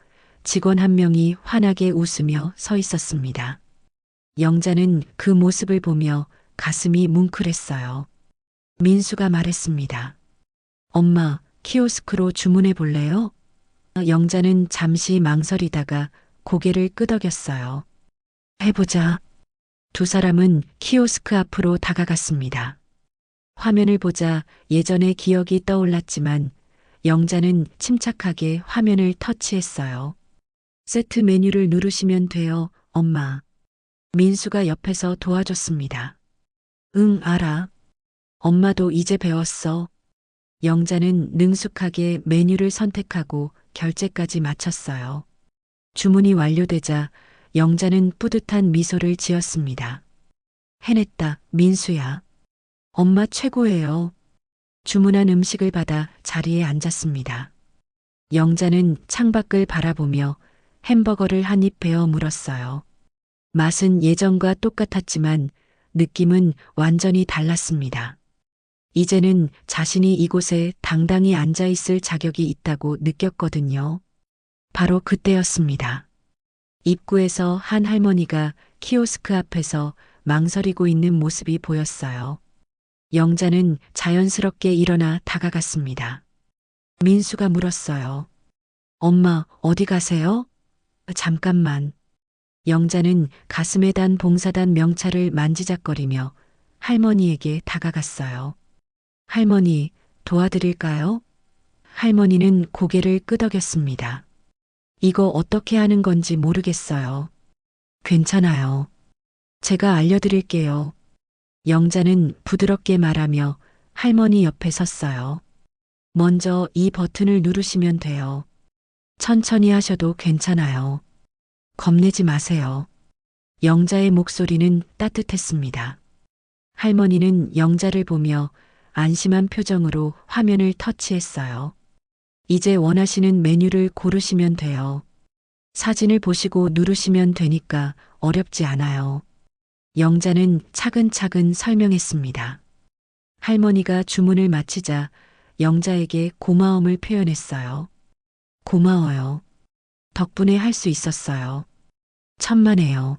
직원 한 명이 환하게 웃으며 서 있었습니다. 영자는 그 모습을 보며 가슴이 뭉클했어요. 민수가 말했습니다. 엄마, 키오스크로 주문해 볼래요? 영자는 잠시 망설이다가 고개를 끄덕였어요. 해보자. 두 사람은 키오스크 앞으로 다가갔습니다. 화면을 보자 예전의 기억이 떠올랐지만 영자는 침착하게 화면을 터치했어요. 세트 메뉴를 누르시면 돼요, 엄마. 민수가 옆에서 도와줬습니다. 응, 알아. 엄마도 이제 배웠어. 영자는 능숙하게 메뉴를 선택하고 결제까지 마쳤어요. 주문이 완료되자 영자는 뿌듯한 미소를 지었습니다. 해냈다, 민수야. 엄마 최고예요. 주문한 음식을 받아 자리에 앉았습니다. 영자는 창밖을 바라보며 햄버거를 한 입 베어 물었어요. 맛은 예전과 똑같았지만 느낌은 완전히 달랐습니다. 이제는 자신이 이곳에 당당히 앉아 있을 자격이 있다고 느꼈거든요. 바로 그때였습니다. 입구에서 한 할머니가 키오스크 앞에서 망설이고 있는 모습이 보였어요. 영자는 자연스럽게 일어나 다가갔습니다. 민수가 물었어요. 엄마, 어디 가세요? 잠깐만. 영자는 가슴에 단 봉사단 명찰을 만지작거리며 할머니에게 다가갔어요. 할머니, 도와드릴까요? 할머니는 고개를 끄덕였습니다. 이거 어떻게 하는 건지 모르겠어요. 괜찮아요. 제가 알려드릴게요. 영자는 부드럽게 말하며 할머니 옆에 섰어요. 먼저 이 버튼을 누르시면 돼요. 천천히 하셔도 괜찮아요. 겁내지 마세요. 영자의 목소리는 따뜻했습니다. 할머니는 영자를 보며 안심한 표정으로 화면을 터치했어요. 이제 원하시는 메뉴를 고르시면 돼요. 사진을 보시고 누르시면 되니까 어렵지 않아요. 영자는 차근차근 설명했습니다. 할머니가 주문을 마치자 영자에게 고마움을 표현했어요. 고마워요. 덕분에 할 수 있었어요. 천만에요.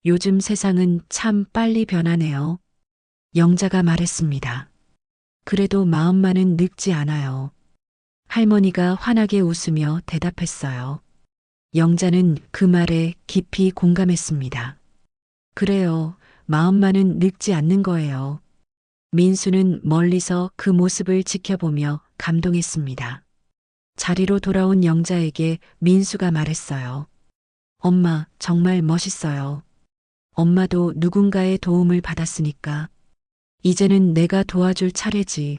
요즘 세상은 참 빨리 변하네요. 영자가 말했습니다. 그래도 마음만은 늙지 않아요. 할머니가 환하게 웃으며 대답했어요. 영자는 그 말에 깊이 공감했습니다. 그래요. 마음만은 늙지 않는 거예요. 민수는 멀리서 그 모습을 지켜보며 감동했습니다. 자리로 돌아온 영자에게 민수가 말했어요. 엄마, 정말 멋있어요. 엄마도 누군가의 도움을 받았으니까. 이제는 내가 도와줄 차례지.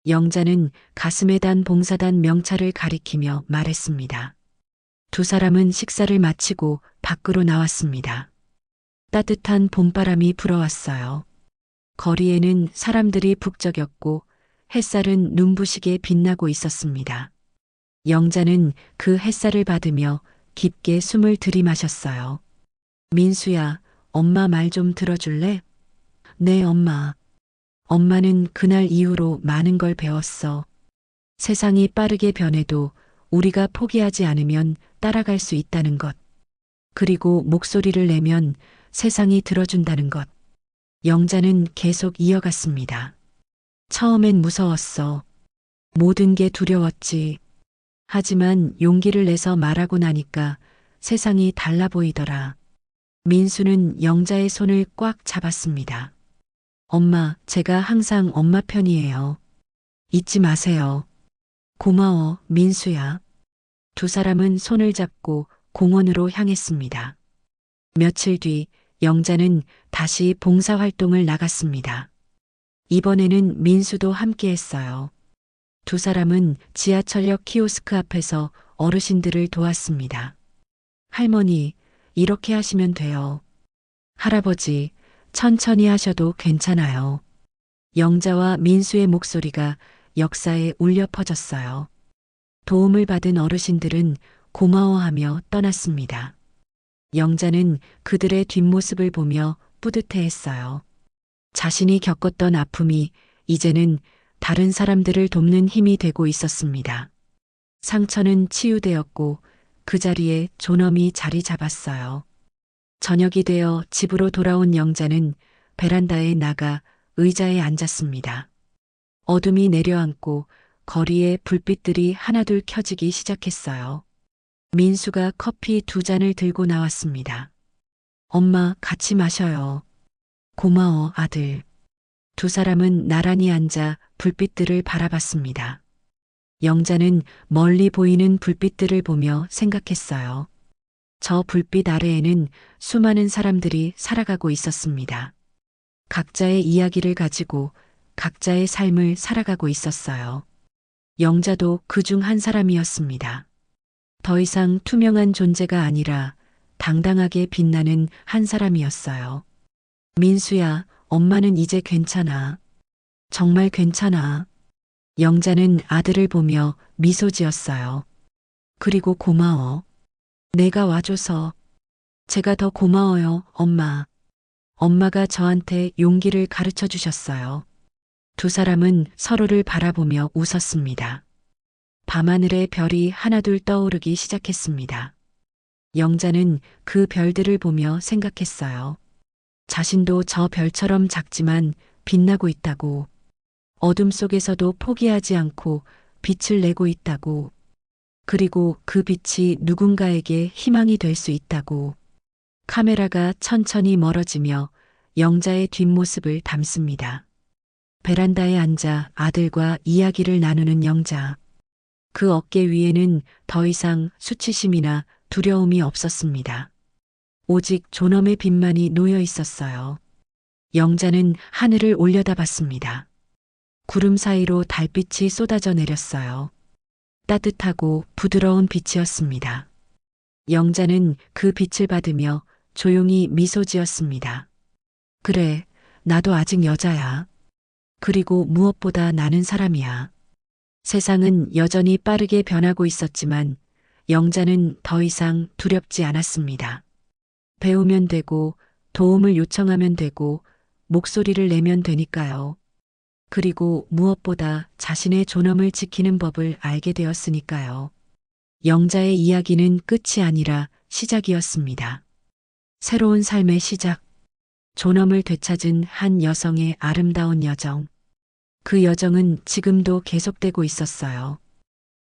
영자는 가슴에 단 봉사단 명찰을 가리키며 말했습니다. 두 사람은 식사를 마치고 밖으로 나왔습니다. 따뜻한 봄바람이 불어왔어요. 거리에는 사람들이 북적였고 햇살은 눈부시게 빛나고 있었습니다. 영자는 그 햇살을 받으며 깊게 숨을 들이마셨어요. 민수야, 엄마 말 좀 들어줄래? 네, 엄마. 엄마는 그날 이후로 많은 걸 배웠어. 세상이 빠르게 변해도 우리가 포기하지 않으면 따라갈 수 있다는 것. 그리고 목소리를 내면 세상이 들어준다는 것. 영자는 계속 이어갔습니다. 처음엔 무서웠어. 모든 게 두려웠지. 하지만 용기를 내서 말하고 나니까 세상이 달라 보이더라. 민수는 영자의 손을 꽉 잡았습니다. 엄마, 제가 항상 엄마 편이에요. 잊지 마세요. 고마워, 민수야. 두 사람은 손을 잡고 공원으로 향했습니다. 며칠 뒤 영자는 다시 봉사활동을 나갔습니다. 이번에는 민수도 함께했어요. 두 사람은 지하철역 키오스크 앞에서 어르신들을 도왔습니다. 할머니, 이렇게 하시면 돼요. 할아버지, 천천히 하셔도 괜찮아요. 영자와 민수의 목소리가 역사에 울려 퍼졌어요. 도움을 받은 어르신들은 고마워하며 떠났습니다. 영자는 그들의 뒷모습을 보며 뿌듯해했어요. 자신이 겪었던 아픔이 이제는 다른 사람들을 돕는 힘이 되고 있었습니다. 상처는 치유되었고 그 자리에 존엄이 자리 잡았어요. 저녁이 되어 집으로 돌아온 영자는 베란다에 나가 의자에 앉았습니다. 어둠이 내려앉고 거리에 불빛들이 하나둘 켜지기 시작했어요. 민수가 커피 2잔을 들고 나왔습니다. 엄마, 같이 마셔요. 고마워, 아들. 두 사람은 나란히 앉아 불빛들을 바라봤습니다. 영자는 멀리 보이는 불빛들을 보며 생각했어요. 저 불빛 아래에는 수많은 사람들이 살아가고 있었습니다. 각자의 이야기를 가지고 각자의 삶을 살아가고 있었어요. 영자도 그 중 한 사람이었습니다. 더 이상 투명한 존재가 아니라 당당하게 빛나는 한 사람이었어요. 민수야, 엄마는 이제 괜찮아. 정말 괜찮아. 영자는 아들을 보며 미소 지었어요. 그리고 고마워. 내가 와줘서. 제가 더 고마워요, 엄마. 엄마가 저한테 용기를 가르쳐 주셨어요. 두 사람은 서로를 바라보며 웃었습니다. 밤하늘에 별이 하나둘 떠오르기 시작했습니다. 영자는 그 별들을 보며 생각했어요. 자신도 저 별처럼 작지만 빛나고 있다고. 어둠 속에서도 포기하지 않고 빛을 내고 있다고. 그리고 그 빛이 누군가에게 희망이 될 수 있다고. 카메라가 천천히 멀어지며 영자의 뒷모습을 담습니다. 베란다에 앉아 아들과 이야기를 나누는 영자. 그 어깨 위에는 더 이상 수치심이나 두려움이 없었습니다. 오직 존엄의 빛만이 놓여 있었어요. 영자는 하늘을 올려다봤습니다. 구름 사이로 달빛이 쏟아져 내렸어요. 따뜻하고 부드러운 빛이었습니다. 영자는 그 빛을 받으며 조용히 미소 지었습니다. 그래, 나도 아직 여자야. 그리고 무엇보다 나는 사람이야. 세상은 여전히 빠르게 변하고 있었지만 영자는 더 이상 두렵지 않았습니다. 배우면 되고 도움을 요청하면 되고 목소리를 내면 되니까요. 그리고 무엇보다 자신의 존엄을 지키는 법을 알게 되었으니까요. 영자의 이야기는 끝이 아니라 시작이었습니다. 새로운 삶의 시작. 존엄을 되찾은 한 여성의 아름다운 여정. 그 여정은 지금도 계속되고 있었어요.